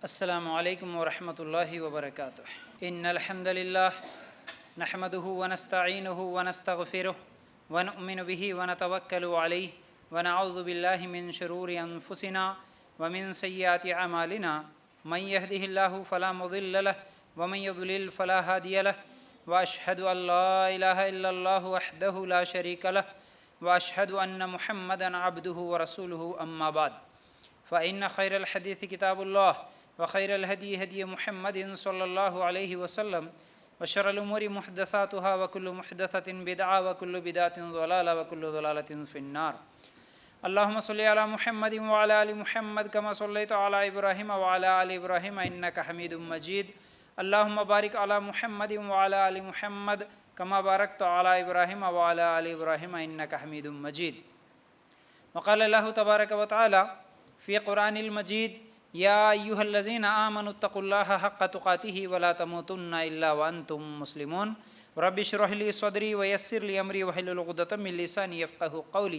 السلام علیکم ورحمۃ اللہ وبرکاتہ۔ ان الحمد للہ نحمده ونستعینه ونستغفره ونؤمن به ونتوکل علیہ ونعوذ باللہ من شرور انفسنا ومن سیئات اعمالنا من يهده الله فلا مضل له ومن يضلل فلا هادي له واشهد ان لا اله الا الله وحده لا شريك له واشهد ان محمدا عبده ورسوله اما بعد فإن خير الحديث كتاب الله وخير الهدي هدي محمد صلى الله عليه وسلم وشر الأمور محدثاتها وكل محدثة بدعة وكل بدعة ضلالة وكل ضلالة في النار۔ اللهم صل على محمد وعلى آل محمد كما صليت على إبراهيم وعلى آل إبراهيم إنك حميد مجيد۔ اللهم بارك على محمد وعلى آل محمد كما باركت على إبراهيم وعلى آل إبراهيم إنك حميد مجيد۔ وقال الله تبارك وتعالى في قرآن المجيد: يا أيها الذين آمنوا اتقوا الله حق تقاته ولا تموتن إلا وأنتم مسلمون رب اشرح لي صدري ويسر لي أمري واحلل عقدة من لساني يفقهوا قولي۔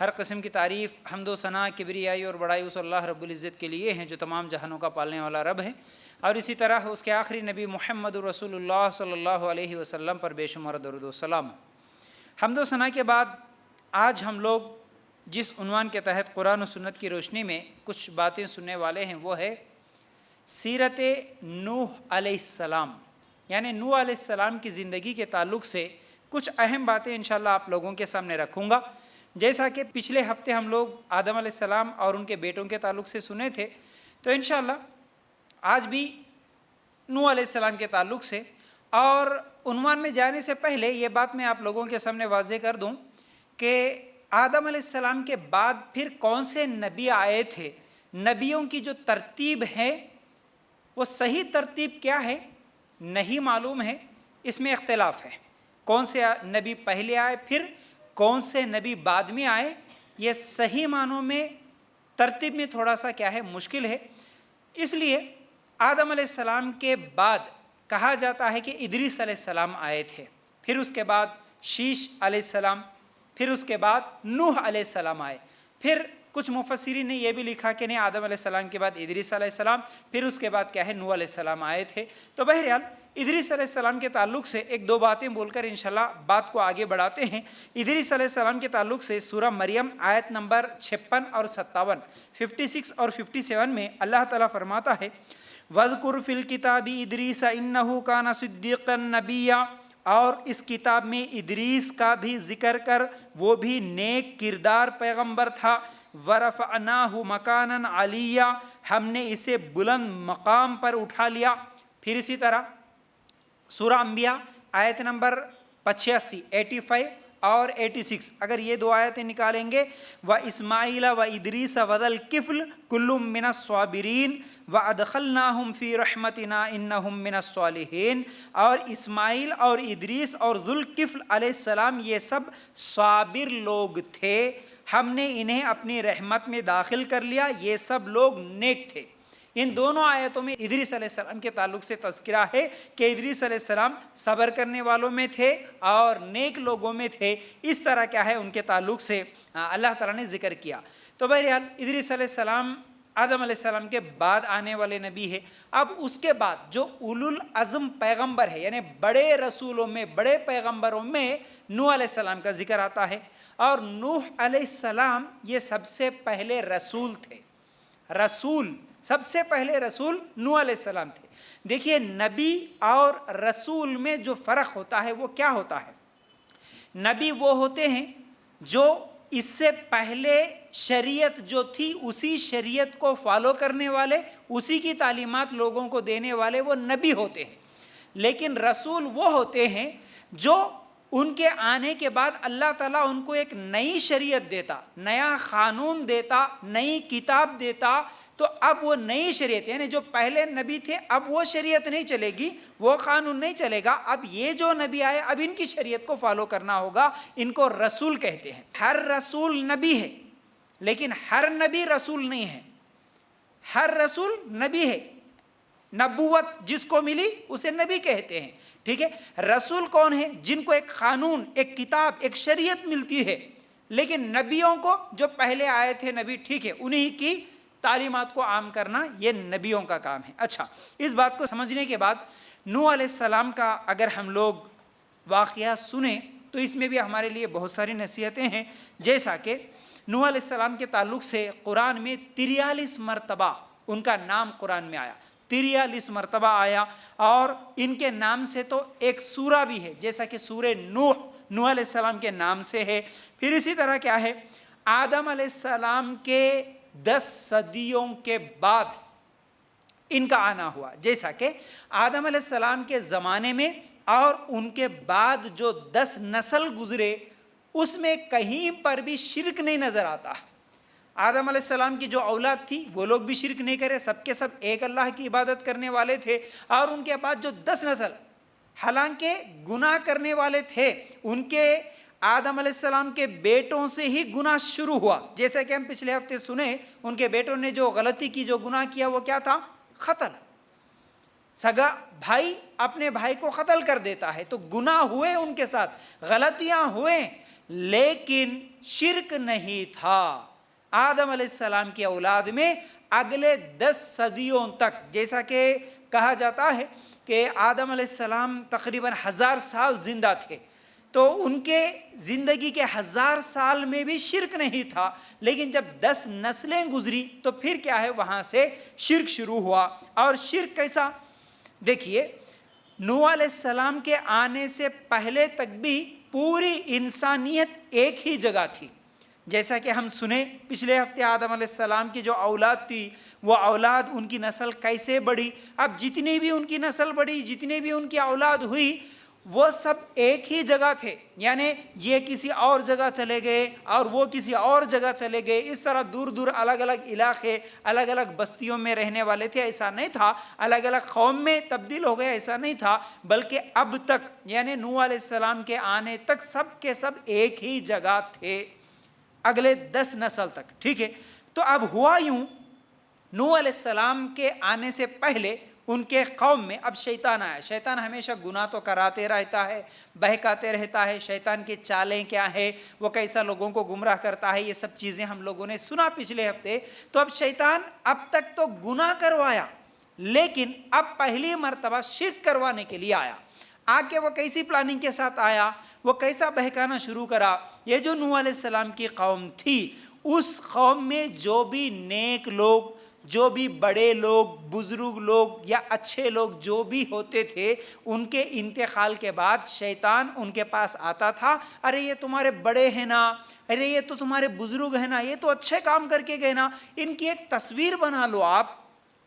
ہر قسم کی تعریف، حمد و ثنا، کبریائی اور بڑائی اس اللہ رب العزت کے لیے ہیں جو تمام جہانوں کا پالنے والا رب ہے، اور اسی طرح اس کے آخری نبی محمد رسول اللہ صلی اللہ علیہ وسلم پر بے شمار درود و سلام۔ حمد و ثنا کے بعد آج ہم لوگ جس عنوان کے تحت قرآن و سنت کی روشنی میں کچھ باتیں سننے والے ہیں وہ ہے سیرت نوح علیہ السلام، یعنی نوح علیہ السلام کی زندگی کے تعلق سے کچھ اہم باتیں انشاءاللہ آپ لوگوں کے سامنے رکھوں گا۔ جیسا کہ پچھلے ہفتے ہم لوگ آدم علیہ السلام اور ان کے بیٹوں کے تعلق سے سنے تھے، تو انشاءاللہ آج بھی نوح علیہ السلام کے تعلق سے، اور عنوان میں جانے سے پہلے یہ بات میں آپ لوگوں کے سامنے واضح کر دوں کہ آدم علیہ السلام کے بعد پھر کون سے نبی آئے تھے، نبیوں کی جو ترتیب ہے وہ صحیح ترتیب کیا ہے نہیں معلوم ہے، اس میں اختلاف ہے۔ کون سے نبی پہلے آئے، پھر کون سے نبی بعد میں آئے، یہ صحیح معنوں میں ترتیب میں تھوڑا سا کیا ہے مشکل ہے۔ اس لیے آدم علیہ السلام کے بعد کہا جاتا ہے کہ ادریس علیہ السلام آئے تھے، پھر اس کے بعد شیش علیہ السلام، پھر اس کے بعد نوح علیہ السلام آئے۔ پھر کچھ مفسرین نے یہ بھی لکھا کہ نہیں، آدم علیہ السلام کے بعد ادریس علیہ السلام، پھر اس کے بعد کیا ہے نوح علیہ السلام آئے تھے۔ تو بہرحال ادریس علیہ السلام کے تعلق سے ایک دو باتیں بول کر انشاءاللہ بات کو آگے بڑھاتے ہیں۔ ادریس علیہ السلام کے تعلق سے سورہ مریم آیت نمبر 56 اور 57، 56 اور 57 میں اللہ تعالیٰ فرماتا ہے: وَاذْكُرْ فِي الْكِتَابِ إِدْرِيسَ إِنَّهُ كَانَ صِدِّيقًا نَبِيًّا، اور اس کتاب میں ادریس کا بھی ذکر کر، وہ بھی نیک کردار پیغمبر تھا۔ وَرَفَعْنَاهُ مَكَانًا عَلِيًّا، ہم نے اسے بلند مقام پر اٹھا لیا۔ پھر اسی طرح سورہ انبیاء آیت نمبر 85 اور 86، اگر یہ دو آیتیں نکالیں گے: وَإِسْمَاعِيلَ وَإِدْرِيسَ وَذَا الْكِفْلِ كُلٌّ مِّنَ الصَّابِرِينَ وَأَدْخَلْنَاهُمْ فِي رَحْمَتِنَا إِنَّهُمْ مِنَ الصَّالِحِينَ، اور اسماعیل اور ادریس اور ذوالکفل علیہ السلام یہ سب صابر لوگ تھے، ہم نے انہیں اپنی رحمت میں داخل کر لیا، یہ سب لوگ نیک تھے۔ ان دونوں آیتوں میں ادریس علیہ السلام کے تعلق سے تذکرہ ہے کہ ادریس علیہ السلام صبر کرنے والوں میں تھے اور نیک لوگوں میں تھے۔ اس طرح کیا ہے ان کے تعلق سے اللہ تعالیٰ نے ذکر کیا۔ تو بہرحال ادریس علیہ السلام آدم علیہ السلام کے بعد آنے والے نبی ہے۔ اب اس کے بعد جو اولو العزم پیغمبر ہے، یعنی بڑے رسولوں میں، بڑے پیغمبروں میں نوح علیہ السلام کا ذکر آتا ہے، اور نوح علیہ السلام یہ سب سے پہلے رسول تھے۔ رسول، سب سے پہلے رسول نوح علیہ السلام تھے۔ دیکھیے نبی اور رسول میں جو فرق ہوتا ہے وہ کیا ہوتا ہے؟ نبی وہ ہوتے ہیں جو اس سے پہلے شریعت جو تھی اسی شریعت کو فالو کرنے والے، اسی کی تعلیمات لوگوں کو دینے والے، وہ نبی ہوتے ہیں۔ لیکن رسول وہ ہوتے ہیں جو ان کے آنے کے بعد اللہ تعالیٰ ان کو ایک نئی شریعت دیتا، نیا قانون دیتا، نئی کتاب دیتا، تو اب وہ نئی شریعت، یعنی جو پہلے نبی تھے اب وہ شریعت نہیں چلے گی، وہ قانون نہیں چلے گا، اب یہ جو نبی آئے اب ان کی شریعت کو فالو کرنا ہوگا، ان کو رسول کہتے ہیں۔ ہر رسول نبی ہے لیکن ہر نبی رسول نہیں ہے۔ ہر رسول نبی ہے، نبوت جس کو ملی اسے نبی کہتے ہیں، ٹھیک ہے۔ رسول کون ہے؟ جن کو ایک قانون، ایک کتاب، ایک شریعت ملتی ہے، لیکن نبیوں کو جو پہلے آئے تھے نبی، ٹھیک ہے، انہی کی تعلیمات کو عام کرنا یہ نبیوں کا کام ہے۔ اچھا، اس بات کو سمجھنے کے بعد نوح علیہ السلام کا اگر ہم لوگ واقعہ سنیں تو اس میں بھی ہمارے لیے بہت ساری نصیحتیں ہیں، جیسا کہ نوح علیہ السلام کے تعلق سے قرآن میں 43 مرتبہ ان کا نام قرآن میں آیا، 43 مرتبہ آیا، اور ان کے نام سے تو ایک سورہ بھی ہے، جیسا کہ سورہ نوح علیہ السلام کے نام سے ہے۔ پھر اسی طرح کیا ہے، آدم علیہ السلام کے 10 صدیوں کے بعد ان کا آنا ہوا، جیسا کہ آدم علیہ السلام کے زمانے میں اور ان کے بعد جو 10 نسل گزرے اس میں کہیں پر بھی شرک نہیں نظر آتا۔ آدم علیہ السلام کی جو اولاد تھی وہ لوگ بھی شرک نہیں کرے، سب کے سب ایک اللہ کی عبادت کرنے والے تھے، اور ان کے بعد جو 10 نسل حالانکہ گناہ کرنے والے تھے، ان کے آدم علیہ السلام کے بیٹوں سے ہی گناہ شروع ہوا، جیسا کہ ہم پچھلے ہفتے سنے ان کے بیٹوں نے جو غلطی کی، جو گناہ کیا، وہ کیا تھا؟ قتل۔ سگا بھائی اپنے بھائی کو قتل کر دیتا ہے، تو گناہ ہوئے ان کے ساتھ، غلطیاں ہوئے، لیکن شرک نہیں تھا۔ آدم علیہ السلام کی اولاد میں اگلے 10 صدیوں تک، جیسا کہ کہا جاتا ہے کہ آدم علیہ السلام تقریباً 1000 سال زندہ تھے، تو ان کے زندگی کے 1000 سال میں بھی شرک نہیں تھا، لیکن جب 10 نسلیں گزری تو پھر کیا ہے، وہاں سے شرک شروع ہوا۔ اور شرک کیسا؟ دیکھیے، نوح علیہ السلام کے آنے سے پہلے تک بھی پوری انسانیت ایک ہی جگہ تھی، جیسا کہ ہم سنے پچھلے ہفتے آدم علیہ السلام کی جو اولاد تھی، وہ اولاد ان کی نسل کیسے بڑھی۔ اب جتنی بھی ان کی نسل بڑھی، جتنی بھی ان کی اولاد ہوئی، وہ سب ایک ہی جگہ تھے، یعنی یہ کسی اور جگہ چلے گئے اور وہ کسی اور جگہ چلے گئے، اس طرح دور دور الگ الگ علاقے، الگ الگ بستیوں میں رہنے والے تھے، ایسا نہیں تھا۔ الگ الگ قوم میں تبدیل ہو گئے، ایسا نہیں تھا، بلکہ اب تک یعنی نوح علیہ السلام کے آنے تک سب کے سب ایک ہی جگہ تھے، اگلے 10 نسل تک، ٹھیک ہے۔ تو اب ہوا یوں، نوح علیہ السلام کے آنے سے پہلے ان کے قوم میں اب شیطان آیا۔ شیطان ہمیشہ گناہ تو کراتے رہتا ہے، بہکاتے رہتا ہے، شیطان کی چالیں کیا ہے، وہ کیسا لوگوں کو گمراہ کرتا ہے، یہ سب چیزیں ہم لوگوں نے سنا پچھلے ہفتے۔ تو اب شیطان اب تک تو گناہ کروایا، لیکن اب پہلی مرتبہ شرک کروانے کے لیے آیا۔ آ کے وہ کیسی پلاننگ کے ساتھ آیا، وہ کیسا بہکانا شروع کرا۔ یہ جو نوح علیہ السلام کی قوم تھی، اس قوم میں جو بھی نیک لوگ، جو بھی بڑے لوگ، بزرگ لوگ یا اچھے لوگ جو بھی ہوتے تھے، ان کے انتقال کے بعد شیطان ان کے پاس آتا تھا، ارے یہ تمہارے بڑے ہیں نا، ارے یہ تو تمہارے بزرگ ہیں نا، یہ تو اچھے کام کر کے گئے نا، ان کی ایک تصویر بنا لو آپ،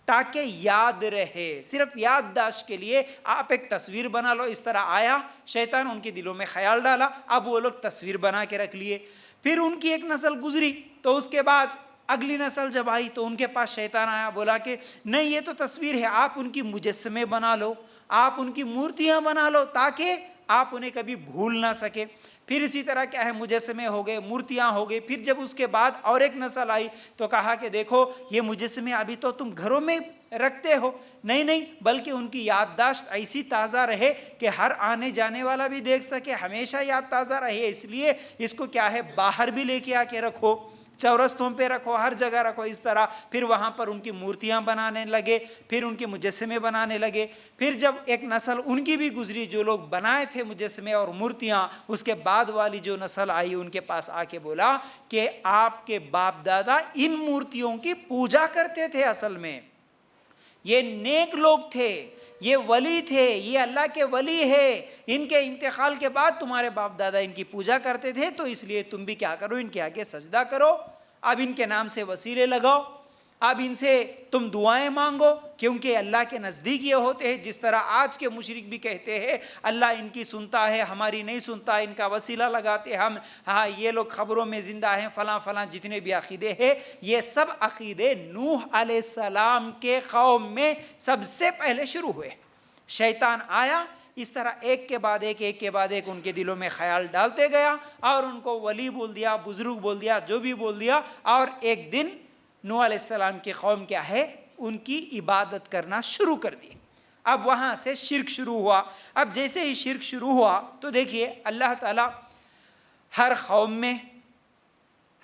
تاکہ یاد رہے، صرف یادداشت کے لیے آپ ایک تصویر بنا لو۔ اس طرح آیا شیطان، ان کے دلوں میں خیال ڈالا، اب وہ لوگ تصویر بنا کے رکھ لیے۔ پھر ان کی ایک نسل گزری، تو اس کے بعد اگلی نسل جب آئی تو ان کے پاس شیطان آیا، بولا کہ نہیں، یہ تو تصویر ہے، آپ ان کی مجسمے بنا لو، آپ ان کی مورتیاں بنا لو، تاکہ آپ انہیں کبھی بھول نہ سکے۔ پھر اسی طرح کیا ہے، مجسمے ہو گئے، مورتیاں ہو گئے۔ پھر جب اس کے بعد اور ایک نسل آئی تو کہا کہ دیکھو یہ مجسمے ابھی تو تم گھروں میں رکھتے ہو، نہیں، بلکہ ان کی یادداشت ایسی تازہ رہے کہ ہر آنے جانے والا بھی دیکھ سکے، ہمیشہ یاد تازہ رہے، اس لیے اس کو کیا ہے، باہر بھی لے کے آ کے رکھو، چورستوں پہ رکھو، ہر جگہ رکھو، اس طرح۔ پھر وہاں پر ان کی مورتیاں بنانے لگے، پھر ان کے مجسمے بنانے لگے۔ پھر جب ایک نسل ان کی بھی گزری، جو لوگ بنائے تھے مجسمے اور مورتیاں، اس کے بعد والی جو نسل آئی ان کے پاس آ کے بولا کہ آپ کے باپ دادا ان مورتیوں کی پوجا کرتے تھے، اصل میں یہ نیک لوگ تھے، یہ ولی تھے، یہ اللہ کے ولی ہے، ان کے انتقال کے بعد تمہارے باپ دادا ان کی پوجا کرتے تھے، تو اس لیے تم بھی کیا کرو، ان کے آگے سجدہ کرو، اب ان کے نام سے وسیلے لگاؤ، اب ان سے تم دعائیں مانگو، کیونکہ اللہ کے نزدیک یہ ہوتے ہیں۔ جس طرح آج کے مشرک بھی کہتے ہیں اللہ ان کی سنتا ہے، ہماری نہیں سنتا، ان کا وسیلہ لگاتے ہم، ہاں یہ لوگ خبروں میں زندہ ہیں، فلاں فلاں، جتنے بھی عقیدے ہیں، یہ سب عقیدے نوح علیہ السلام کے قوم میں سب سے پہلے شروع ہوئے۔ شیطان آیا، اس طرح ایک کے بعد ایک ان کے دلوں میں خیال ڈالتے گیا، اور ان کو ولی بول دیا، بزرگ بول دیا، جو بھی بول دیا، اور ایک دن نوح علیہ السلام کی قوم کیا ہے، ان کی عبادت کرنا شروع کر دی۔ اب وہاں سے شرک شروع ہوا۔ اب جیسے ہی شرک شروع ہوا تو دیکھیے اللہ تعالیٰ ہر قوم میں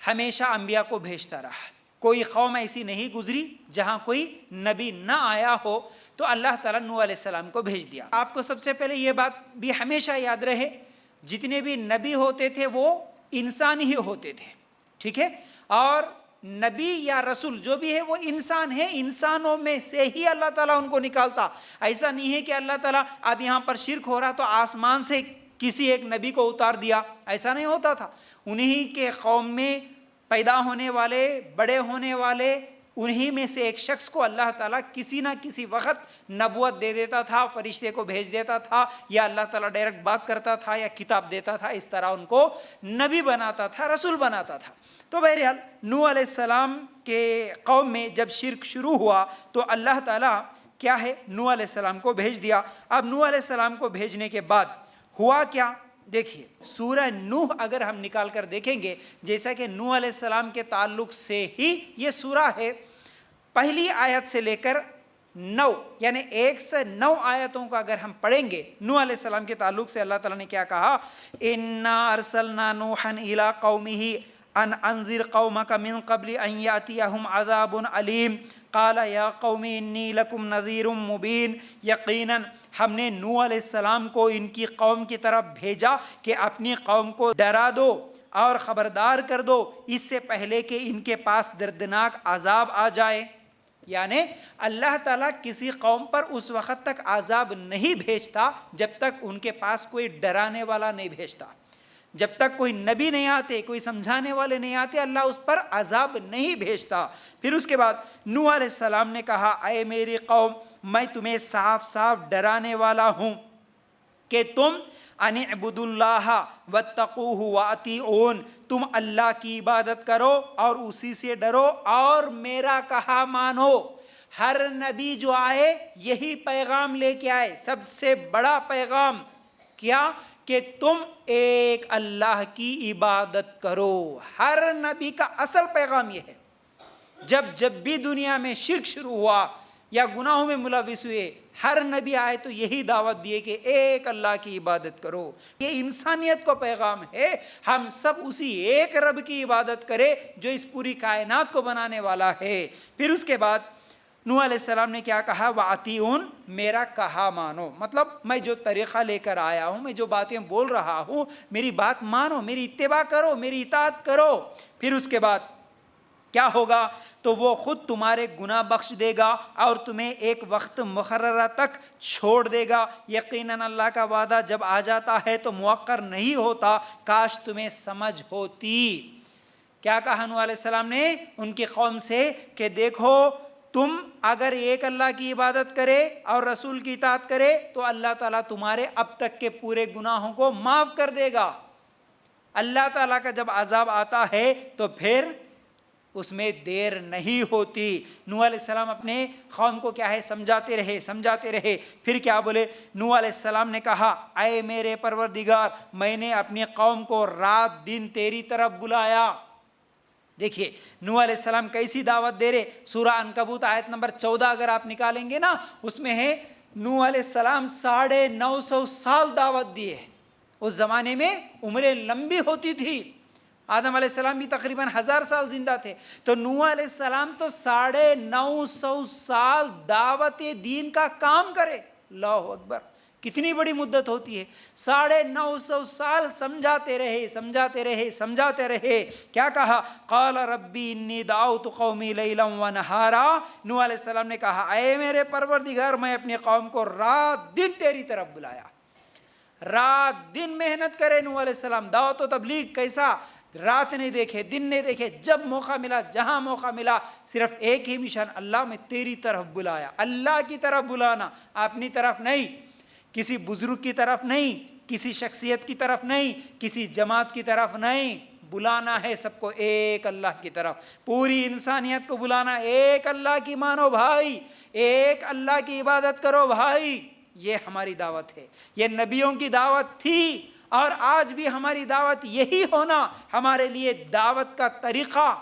ہمیشہ انبیاء کو بھیجتا رہا، کوئی قوم ایسی نہیں گزری جہاں کوئی نبی نہ آیا ہو، تو اللہ تعالیٰ نوح علیہ السلام کو بھیج دیا۔ آپ کو سب سے پہلے یہ بات بھی ہمیشہ یاد رہے، جتنے بھی نبی ہوتے تھے وہ انسان ہی ہوتے تھے، ٹھیک ہے؟ اور نبی یا رسول جو بھی ہے وہ انسان ہے، انسانوں میں سے ہی اللہ تعالیٰ ان کو نکالتا۔ ایسا نہیں ہے کہ اللہ تعالیٰ اب یہاں پر شرک ہو رہا تو آسمان سے کسی ایک نبی کو اتار دیا، ایسا نہیں ہوتا تھا۔ انہی کے قوم میں پیدا ہونے والے، بڑے ہونے والے، انہی میں سے ایک شخص کو اللہ تعالیٰ کسی نہ کسی وقت نبوت دے دیتا تھا، فرشتے کو بھیج دیتا تھا، یا اللہ تعالیٰ ڈائریکٹ بات کرتا تھا یا کتاب دیتا تھا، اس طرح ان کو نبی بناتا تھا، رسول بناتا تھا۔ تو بہرحال نوح علیہ السلام کے قوم میں جب شرک شروع ہوا تو اللہ تعالیٰ کیا ہے، نوح علیہ السلام کو بھیج دیا۔ اب نوح علیہ السلام کو بھیجنے کے بعد ہوا کیا؟ دیکھیے سورہ نوح اگر ہم نکال کر دیکھیں گے، جیسا کہ نوح علیہ السلام کے تعلق سے ہی یہ سورہ ہے، پہلی آیت سے لے کر 9 یعنی 1 سے 9 آیتوں کا اگر ہم پڑھیں گے نوح علیہ السلام کے تعلق سے، اللہ تعالیٰ نے کیا کہا؟ اِنَّا أَرْسَلْنَا نُوحًا إِلَىٰ قَوْمِهِ ان انذر قومك من قبل ان ياتيهم عذاب علیم قال یا قوم انی لکم نذیر مبین۔ یقیناً ہم نے نوح علیہ السلام کو ان کی قوم کی طرف بھیجا کہ اپنی قوم کو ڈرا دو اور خبردار کر دو، اس سے پہلے کہ ان کے پاس دردناک عذاب آ جائے۔ یعنی اللہ تعالیٰ کسی قوم پر اس وقت تک عذاب نہیں بھیجتا جب تک ان کے پاس کوئی ڈرانے والا نہیں بھیجتا، جب تک کوئی نبی نہیں آتے، کوئی سمجھانے والے نہیں آتے، اللہ اس پر عذاب نہیں بھیجتا۔ پھر اس کے بعد نوح علیہ السلام نے کہا اے میری قوم، میں تمہیں صاف صاف ڈرانے والا ہوں کہ تم ان اعبدوا اللہ واتقوہ واطیعون، تم اللہ کی عبادت کرو اور اسی سے ڈرو اور میرا کہا مانو۔ ہر نبی جو آئے یہی پیغام لے کے آئے، سب سے بڑا پیغام کیا؟ کہ تم ایک اللہ کی عبادت کرو۔ ہر نبی کا اصل پیغام یہ ہے۔ جب بھی دنیا میں شرک شروع ہوا یا گناہوں میں ملوث ہوئے، ہر نبی آئے تو یہی دعوت دیے کہ ایک اللہ کی عبادت کرو۔ یہ انسانیت کا پیغام ہے، ہم سب اسی ایک رب کی عبادت کرے جو اس پوری کائنات کو بنانے والا ہے۔ پھر اس کے بعد نوح علیہ السلام نے کیا کہا؟ وَأَطِیعُونْ، میرا کہا مانو، مطلب میں جو طریقہ لے کر آیا ہوں، میں جو باتیں بول رہا ہوں، میری بات مانو، میری اتباع کرو، میری اطاعت کرو۔ پھر اس کے بعد کیا ہوگا؟ تو وہ خود تمہارے گناہ بخش دے گا اور تمہیں ایک وقت مقررہ تک چھوڑ دے گا۔ یقیناً اللہ کا وعدہ جب آ جاتا ہے تو مؤخر نہیں ہوتا، کاش تمہیں سمجھ ہوتی۔ کیا کہا نوح علیہ السلام نے ان کی قوم سے کہ دیکھو تم اگر ایک اللہ کی عبادت کرے اور رسول کی اطاعت کرے تو اللہ تعالیٰ تمہارے اب تک کے پورے گناہوں کو معاف کر دے گا۔ اللہ تعالیٰ کا جب عذاب آتا ہے تو پھر اس میں دیر نہیں ہوتی۔ نوح علیہ السلام اپنے قوم کو کیا ہے سمجھاتے رہے۔ پھر کیا بولے؟ نوح علیہ السلام نے کہا اے میرے پروردگار، میں نے اپنی قوم کو رات دن تیری طرف بلایا۔ دیکھیے نوح علیہ السلام کیسی دعوت دے رہے۔ سورہ عنکبوت آیت نمبر 14 اگر آپ نکالیں گے نا، اس میں ہے نوح علیہ السلام 950 سال دعوت دیے۔ اس زمانے میں عمریں لمبی ہوتی تھی، آدم علیہ السلام بھی تقریباً 1000 سال زندہ تھے، تو نوح علیہ السلام تو 950 سال دعوت دین کا کام کرے۔ اللہ اکبر، کتنی بڑی مدت ہوتی ہے۔ 950 سال سمجھاتے رہے۔ کیا کہا؟ قال ربی انی دعوت قومی لیلا ونہارا۔ نوح علیہ السلام نے کہا اے میرے پروردگار، میں اپنی قوم کو رات دن تیری طرف بلایا۔ رات دن محنت کرے نوح علیہ السلام، دعوت و تبلیغ کیسا؟ رات نہیں دیکھے، دن نہیں دیکھے، جب موقع ملا، جہاں موقع ملا، صرف ایک ہی مشن، اللہ میں تیری طرف بلایا۔ اللہ کی طرف بلانا، اپنی طرف نہیں، کسی بزرگ کی طرف نہیں، کسی شخصیت کی طرف نہیں، کسی جماعت کی طرف نہیں، بلانا ہے سب کو ایک اللہ کی طرف، پوری انسانیت کو بلانا، ایک اللہ کی مانو بھائی، ایک اللہ کی عبادت کرو بھائی۔ یہ ہماری دعوت ہے، یہ نبیوں کی دعوت تھی اور آج بھی ہماری دعوت یہی ہونا ہمارے لیے دعوت کا طریقہ۔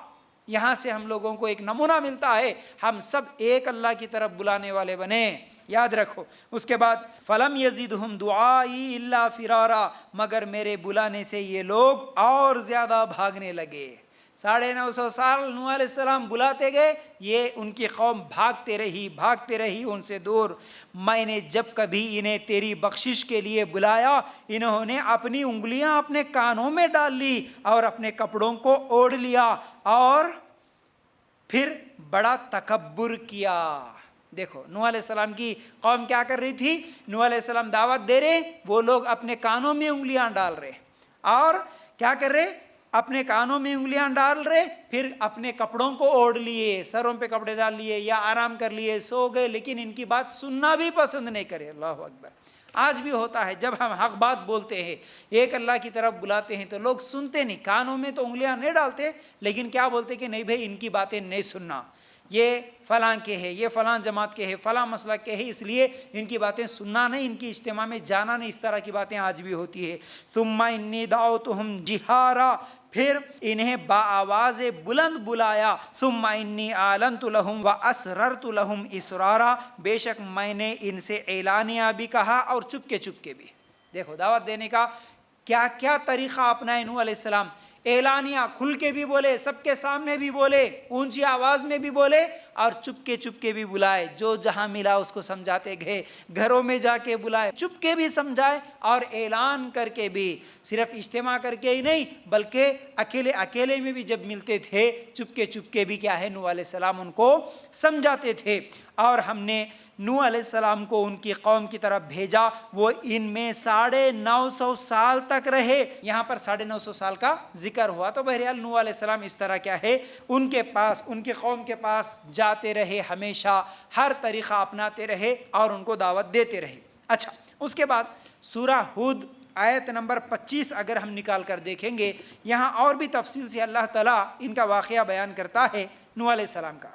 یہاں سے ہم لوگوں کو ایک نمونہ ملتا ہے، ہم سب ایک اللہ کی طرف بلانے والے بنے، یاد رکھو۔ اس کے بعد فلم یزیدہم دعائی الا فرارا، مگر میرے بلانے سے یہ لوگ اور زیادہ بھاگنے لگے۔ 950 سال نوح علیہ السلام بلاتے گئے، یہ ان کی قوم بھاگتے رہی ان سے دور۔ میں نے جب کبھی انہیں تیری بخشش کے لیے بلایا، انہوں نے اپنی انگلیاں اپنے کانوں میں ڈال لی اور اپنے کپڑوں کو اوڑھ لیا اور پھر بڑا تکبر کیا۔ دیکھو نوح علیہ السلام کی قوم کیا کر رہی تھی؟ نوح علیہ السلام دعوت دے رہے، وہ لوگ اپنے کانوں میں انگلیاں ڈال رہے اور کیا کر رہے؟ اپنے کانوں میں انگلیاں ڈال رہے، پھر اپنے کپڑوں کو اوڑھ لیے، سروں پہ کپڑے ڈال لیے یا آرام کر لیے، سو گئے، لیکن ان کی بات سننا بھی پسند نہیں کرے۔ اللہ اکبر! آج بھی ہوتا ہے، جب ہم حق بات بولتے ہیں، ایک اللہ کی طرف بلاتے ہیں تو لوگ سنتے نہیں، کانوں میں تو انگلیاں نہیں ڈالتے، لیکن کیا بولتے کہ نہیں بھائی ان کی باتیں نہیں سننا، یہ فلاں کے ہے، یہ فلاں جماعت کے ہے، فلاں مسلک کے ہے، اس لیے ان کی باتیں سننا نہیں، ان کی اجتماع میں جانا نہیں۔ اس طرح کی باتیں آج بھی ہوتی ہے۔ ثم انی دعوتہم جہارا، پھر انہیں بآواز بلند بلایا۔ ثم انی اعلنت لہم واسررت لہم اسرارا، بے شک میں نے ان سے اعلانیہ بھی کہا اور چپکے چپکے بھی۔ دیکھو دعوت دینے کا کیا کیا طریقہ اپنائے نوح علیہ السلام۔ اعلانیہ کھل کے بھی بولے، سب کے سامنے بھی بولے، اونچی آواز میں بھی بولے اور چپکے چپکے بھی بلائے، جو جہاں ملا اس کو سمجھاتے گئے، گھروں میں جا کے بلائے، چپکے بھی سمجھائے اور اعلان کر کے بھی، صرف اجتماع کر کے ہی نہیں بلکہ اکیلے میں بھی جب ملتے تھے چپکے چپکے بھی کیا ہے نوح علیہ السلام ان کو سمجھاتے تھے۔ اور ہم نے نوح علیہ السلام کو ان کی قوم کی طرف بھیجا، وہ ان میں 950 سال تک رہے۔ یہاں پر 950 سال کا ذکر ہوا، تو بہرحال نوح علیہ السلام اس طرح کیا ہے ان کے پاس، ان کی قوم کے پاس جاتے رہے، ہمیشہ ہر طریقہ اپناتے رہے اور ان کو دعوت دیتے رہے۔ اچھا، اس کے بعد سورہ ہود آیت نمبر 25 اگر ہم نکال کر دیکھیں گے، یہاں اور بھی تفصیل سے اللہ تعالیٰ ان کا واقعہ بیان کرتا ہے نوح علیہ السلام کا۔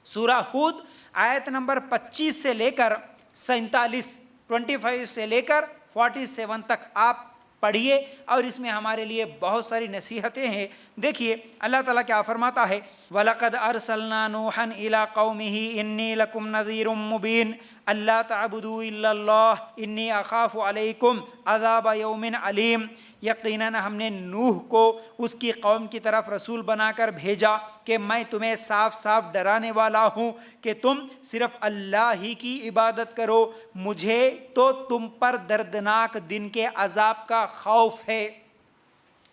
سورہ ہود آیت نمبر 25 سے لے کر 47، 25 سے لے کر 47 تک آپ پڑھیے، اور اس میں ہمارے لیے بہت ساری نصیحتیں ہیں۔ دیکھیے اللہ تعالیٰ کیا فرماتا ہے، وَلَقَدْ أَرْسَلْنَا نُوحًا إِلَىٰ قَوْمِهِ إِنِّي لَكُمْ نَذِيرٌ مُّبِينٌ أَلَّا تَعْبُدُوا إِلَّا اللَّهَ إِنِّي أَخَافُ عَلَيْكُمْ عَذَابَ يَوْمٍ عَلِيمٍ۔ یقیناً ہم نے نوح کو اس کی قوم کی طرف رسول بنا کر بھیجا کہ میں تمہیں صاف صاف ڈرانے والا ہوں کہ تم صرف اللہ ہی کی عبادت کرو، مجھے تو تم پر دردناک دن کے عذاب کا خوف ہے۔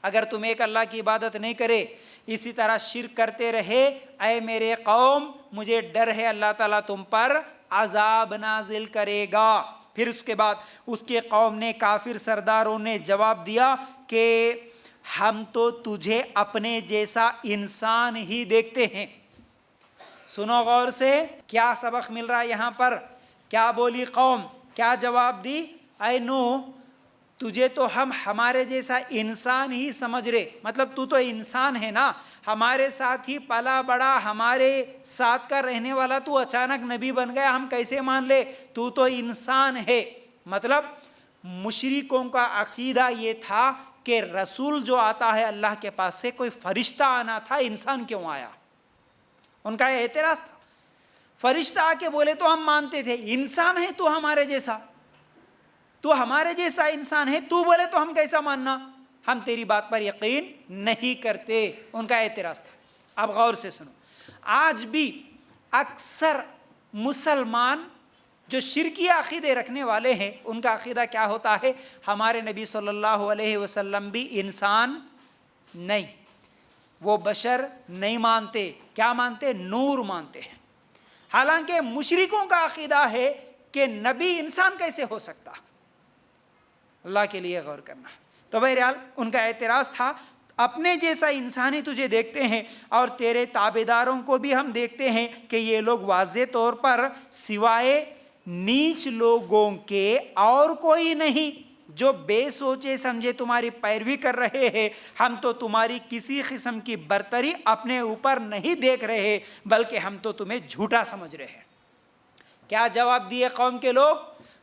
اگر تم ایک اللہ کی عبادت نہیں کرے، اسی طرح شرک کرتے رہے، اے میرے قوم مجھے ڈر ہے اللہ تعالیٰ تم پر عذاب نازل کرے گا۔ پھر اس کے بعد اس کے قوم نے، کافر سرداروں نے جواب دیا کہ ہم تو تجھے اپنے جیسا انسان ہی دیکھتے ہیں۔ سنو غور سے، کیا سبق مل رہا ہے یہاں پر؟ کیا بولی قوم؟ کیا جواب دی؟ اے نوح، تجھے تو ہم ہمارے جیسا انسان ہی سمجھ رہے، مطلب تو تو انسان ہے نا، ہمارے ساتھ ہی پلا بڑا، ہمارے ساتھ کا رہنے والا، تو اچانک نبی بن گیا، ہم کیسے مان لے؟ تو انسان ہے۔ مطلب مشرکوں کا عقیدہ یہ تھا کہ رسول جو آتا ہے اللہ کے پاس سے، کوئی فرشتہ آنا تھا، انسان کیوں آیا؟ ان کا یہ اعتراض تھا۔ فرشتہ آ کے بولے تو ہم مانتے تھے، انسان ہے تو ہمارے جیسا، تو ہمارے جیسا انسان ہے، تو بولے تو ہم کیسا ماننا؟ ہم تیری بات پر یقین نہیں کرتے، ان کا اعتراض تھا۔ اب غور سے سنو، آج بھی اکثر مسلمان جو شرکی عقیدے رکھنے والے ہیں، ان کا عقیدہ کیا ہوتا ہے؟ ہمارے نبی صلی اللہ علیہ وسلم بھی انسان نہیں، وہ بشر نہیں مانتے، کیا مانتے؟ نور مانتے ہیں۔ حالانکہ مشرکوں کا عقیدہ ہے کہ نبی انسان کیسے ہو سکتا؟ اللہ کے لیے غور کرنا۔ تو بہرحال ان کا اعتراض تھا، اپنے جیسا انسان ہی تجھے دیکھتے ہیں اور تیرے تابعداروں کو بھی ہم دیکھتے ہیں کہ یہ لوگ واضح طور پر سوائے نیچ لوگوں کے اور کوئی نہیں، جو بے سوچے سمجھے تمہاری پیروی کر رہے ہیں۔ ہم تو تمہاری کسی قسم کی برتری اپنے اوپر نہیں دیکھ رہے، بلکہ ہم تو تمہیں جھوٹا سمجھ رہے ہیں۔ کیا جواب دیے قوم کے لوگ؟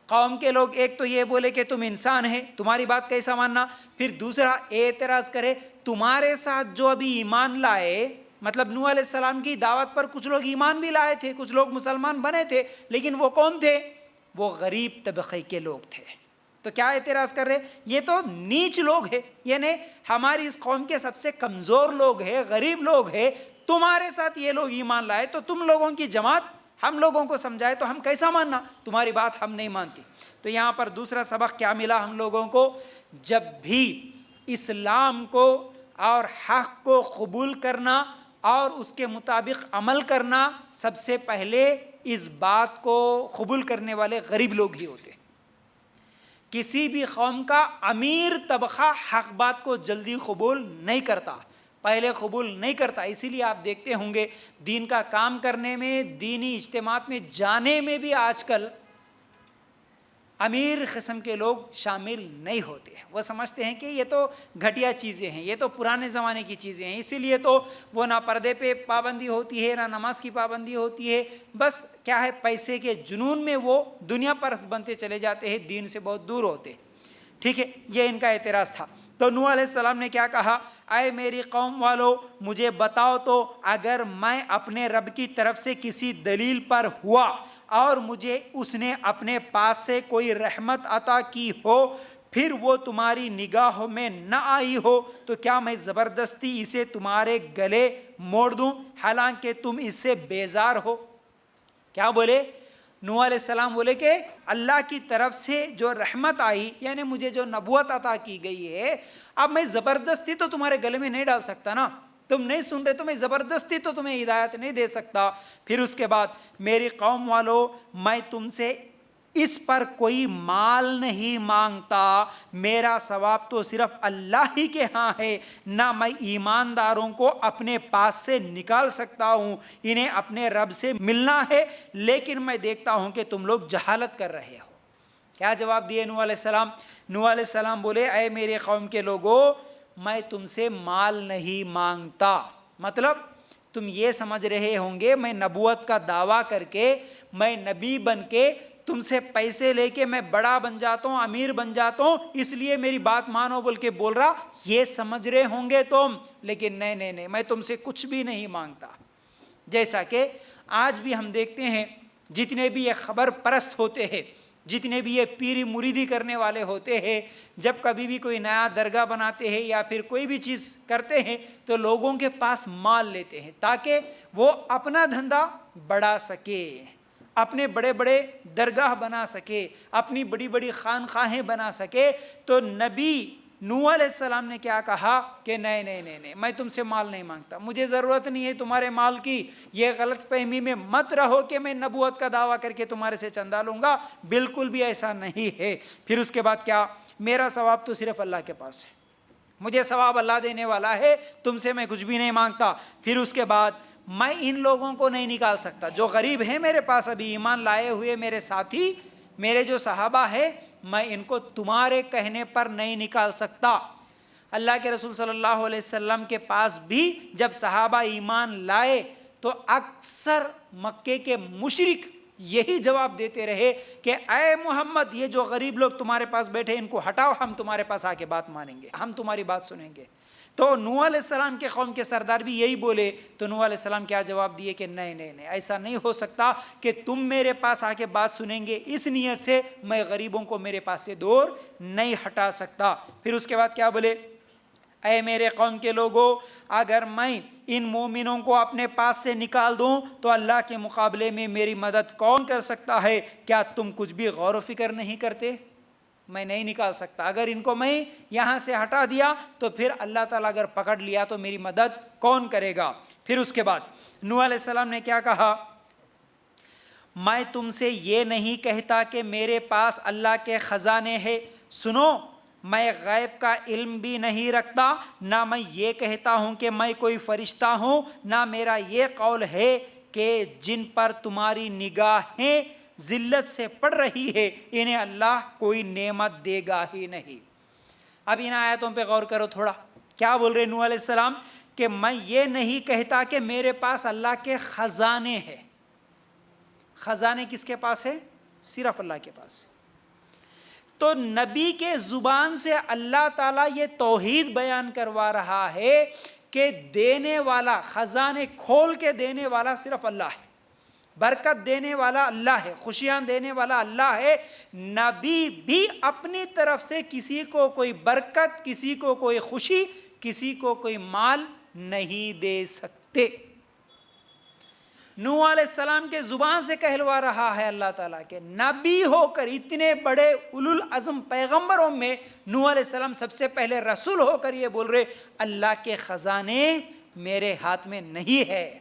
قوم کے لوگ ایک تو یہ بولے کہ تم انسان ہے، تمہاری بات کیسا ماننا؟ پھر دوسرا اعتراض کرے، تمہارے ساتھ جو ابھی ایمان لائے، مطلب نوح علیہ السلام کی دعوت پر کچھ لوگ ایمان بھی لائے تھے، کچھ لوگ مسلمان بنے تھے، لیکن وہ کون تھے؟ وہ غریب طبقے کے لوگ تھے۔ تو کیا اعتراض کر رہے؟ یہ تو نیچ لوگ ہیں، یعنی ہماری اس قوم کے سب سے کمزور لوگ ہیں، غریب لوگ ہیں، تمہارے ساتھ یہ لوگ ایمان لائے تو تم لوگوں کی جماعت ہم لوگوں کو سمجھائے تو ہم کیسا ماننا؟ تمہاری بات ہم نہیں مانتی۔ تو یہاں پر دوسرا سبق کیا ملا ہم لوگوں کو؟ جب بھی اسلام کو اور حق کو قبول کرنا اور اس کے مطابق عمل کرنا، سب سے پہلے اس بات کو قبول کرنے والے غریب لوگ ہی ہوتے ہیں۔ کسی بھی قوم کا امیر طبقہ حق بات کو جلدی قبول نہیں کرتا، پہلے قبول نہیں کرتا۔ اسی لیے آپ دیکھتے ہوں گے دین کا کام کرنے میں، دینی اجتماعات میں جانے میں بھی آج کل امیر قسم کے لوگ شامل نہیں ہوتے۔ وہ سمجھتے ہیں کہ یہ تو گھٹیا چیزیں ہیں، یہ تو پرانے زمانے کی چیزیں ہیں، اسی لیے تو وہ نہ پردے پہ پابندی ہوتی ہے نہ نماز کی پابندی ہوتی ہے، بس کیا ہے پیسے کے جنون میں وہ دنیا پرست بنتے چلے جاتے ہیں، دین سے بہت دور ہوتے۔ ٹھیک ہے، یہ ان کا اعتراض تھا۔ تو نوح علیہ السلام نے کیا کہا؟ اے میری قوم والو، مجھے بتاؤ تو اگر میں اپنے رب کی طرف سے کسی دلیل پر ہوا اور مجھے اس نے اپنے پاس سے کوئی رحمت عطا کی ہو، پھر وہ تمہاری نگاہوں میں نہ آئی ہو، تو کیا میں زبردستی اسے تمہارے گلے موڑ دوں حالانکہ تم اس سے بیزار ہو؟ کیا بولے؟ نوح علیہ السلام بولے کہ اللہ کی طرف سے جو رحمت آئی، یعنی مجھے جو نبوت عطا کی گئی ہے، اب میں زبردستی تو تمہارے گلے میں نہیں ڈال سکتا نا، تم نہیں سن رہے تو میں زبردستی تو تمہیں ہدایت نہیں دے سکتا۔ پھر اس کے بعد میری قوم والو، میں تم سے اس پر کوئی مال نہیں مانگتا، میرا ثواب تو صرف اللہ ہی کے ہاں ہے، نہ میں ایمانداروں کو اپنے پاس سے نکال سکتا ہوں، انہیں اپنے رب سے ملنا ہے، لیکن میں دیکھتا ہوں کہ تم لوگ جہالت کر رہے ہو۔ کیا جواب دیے نوح علیہ السلام؟ نوح علیہ السلام بولے اے میرے قوم کے لوگوں، میں تم سے مال نہیں مانگتا، مطلب تم یہ سمجھ رہے ہوں گے میں نبوت کا دعویٰ کر کے، میں نبی بن کے تم سے پیسے لے کے میں بڑا بن جاتا ہوں، امیر بن جاتا ہوں، اس لیے میری بات مانو بول کے بول رہا، یہ سمجھ رہے ہوں گے تم، لیکن نہیں، میں تم سے کچھ بھی نہیں مانگتا۔ جیسا کہ آج بھی ہم دیکھتے ہیں جتنے بھی یہ خبر پرست ہوتے ہیں، جتنے بھی یہ پیری مریدی کرنے والے ہوتے ہیں، جب کبھی بھی کوئی نیا درگاہ بناتے ہیں یا پھر کوئی بھی چیز کرتے ہیں تو لوگوں کے پاس مال لیتے ہیں تاکہ وہ اپنا دھندا بڑھا سکے، اپنے بڑے بڑے درگاہ بنا سکے، اپنی بڑی بڑی خانقاہیں بنا سکے۔ تو نبی نوح علیہ السلام نے کیا کہا کہ نہیں، میں تم سے مال نہیں مانگتا، مجھے ضرورت نہیں ہے تمہارے مال کی، یہ غلط فہمی میں مت رہو کہ میں نبوت کا دعویٰ کر کے تمہارے سے چندہ لوں گا، بالکل بھی ایسا نہیں ہے۔ پھر اس کے بعد کیا؟ میرا ثواب تو صرف اللہ کے پاس ہے، مجھے ثواب اللہ دینے والا ہے، تم سے میں کچھ بھی نہیں مانگتا۔ پھر اس کے بعد میں ان لوگوں کو نہیں نکال سکتا جو غریب ہیں میرے پاس ابھی ایمان لائے ہوئے میرے ساتھی، میرے جو صحابہ ہیں، میں ان کو تمہارے کہنے پر نہیں نکال سکتا۔ اللہ کے رسول صلی اللہ علیہ وسلم کے پاس بھی جب صحابہ ایمان لائے تو اکثر مکے کے مشرک یہی جواب دیتے رہے کہ اے محمد، یہ جو غریب لوگ تمہارے پاس بیٹھے ان کو ہٹاؤ، ہم تمہارے پاس آ کے بات مانیں گے، ہم تمہاری بات سنیں گے۔ تو نوح علیہ السلام کے قوم کے سردار بھی یہی بولے، تو نوح علیہ السلام کیا جواب دیے کہ نہیں، ایسا نہیں ہو سکتا کہ تم میرے پاس آ کے بات سنیں گے، اس نیت سے میں غریبوں کو میرے پاس سے دور نہیں ہٹا سکتا۔ پھر اس کے بعد کیا بولے؟ اے میرے قوم کے لوگوں، اگر میں ان مومنوں کو اپنے پاس سے نکال دوں تو اللہ کے مقابلے میں میری مدد کون کر سکتا ہے؟ کیا تم کچھ بھی غور و فکر نہیں کرتے؟ میں نہیں نکال سکتا، اگر ان کو میں یہاں سے ہٹا دیا تو پھر اللہ تعالیٰ اگر پکڑ لیا تو میری مدد کون کرے گا؟ پھر اس کے بعد نوح علیہ السلام نے کیا کہا؟ میں تم سے یہ نہیں کہتا کہ میرے پاس اللہ کے خزانے ہیں، سنو، میں غیب کا علم بھی نہیں رکھتا، نہ میں یہ کہتا ہوں کہ میں کوئی فرشتہ ہوں، نہ میرا یہ قول ہے کہ جن پر تمہاری نگاہیں ذلت سے پڑ رہی ہے انہیں اللہ کوئی نعمت دے گا ہی نہیں۔ اب ان آیتوں پہ غور کرو تھوڑا، کیا بول رہے نوح علیہ السلام کہ میں یہ نہیں کہتا کہ میرے پاس اللہ کے خزانے ہیں۔ خزانے کس کے پاس ہے؟ صرف اللہ کے پاس ہے۔ تو نبی کے زبان سے اللہ تعالیٰ یہ توحید بیان کروا رہا ہے کہ دینے والا، خزانے کھول کے دینے والا صرف اللہ ہے، برکت دینے والا اللہ ہے، خوشیاں دینے والا اللہ ہے۔ نبی بھی اپنی طرف سے کسی کو کوئی برکت، کسی کو کوئی خوشی، کسی کو کوئی مال نہیں دے سکتے۔ نوح علیہ السلام کے زبان سے کہلوا رہا ہے اللہ تعالیٰ کہ نبی ہو کر، اتنے بڑے اولو العزم پیغمبروں میں نوح علیہ السلام سب سے پہلے رسول ہو کر یہ بول رہے اللہ کے خزانے میرے ہاتھ میں نہیں ہے۔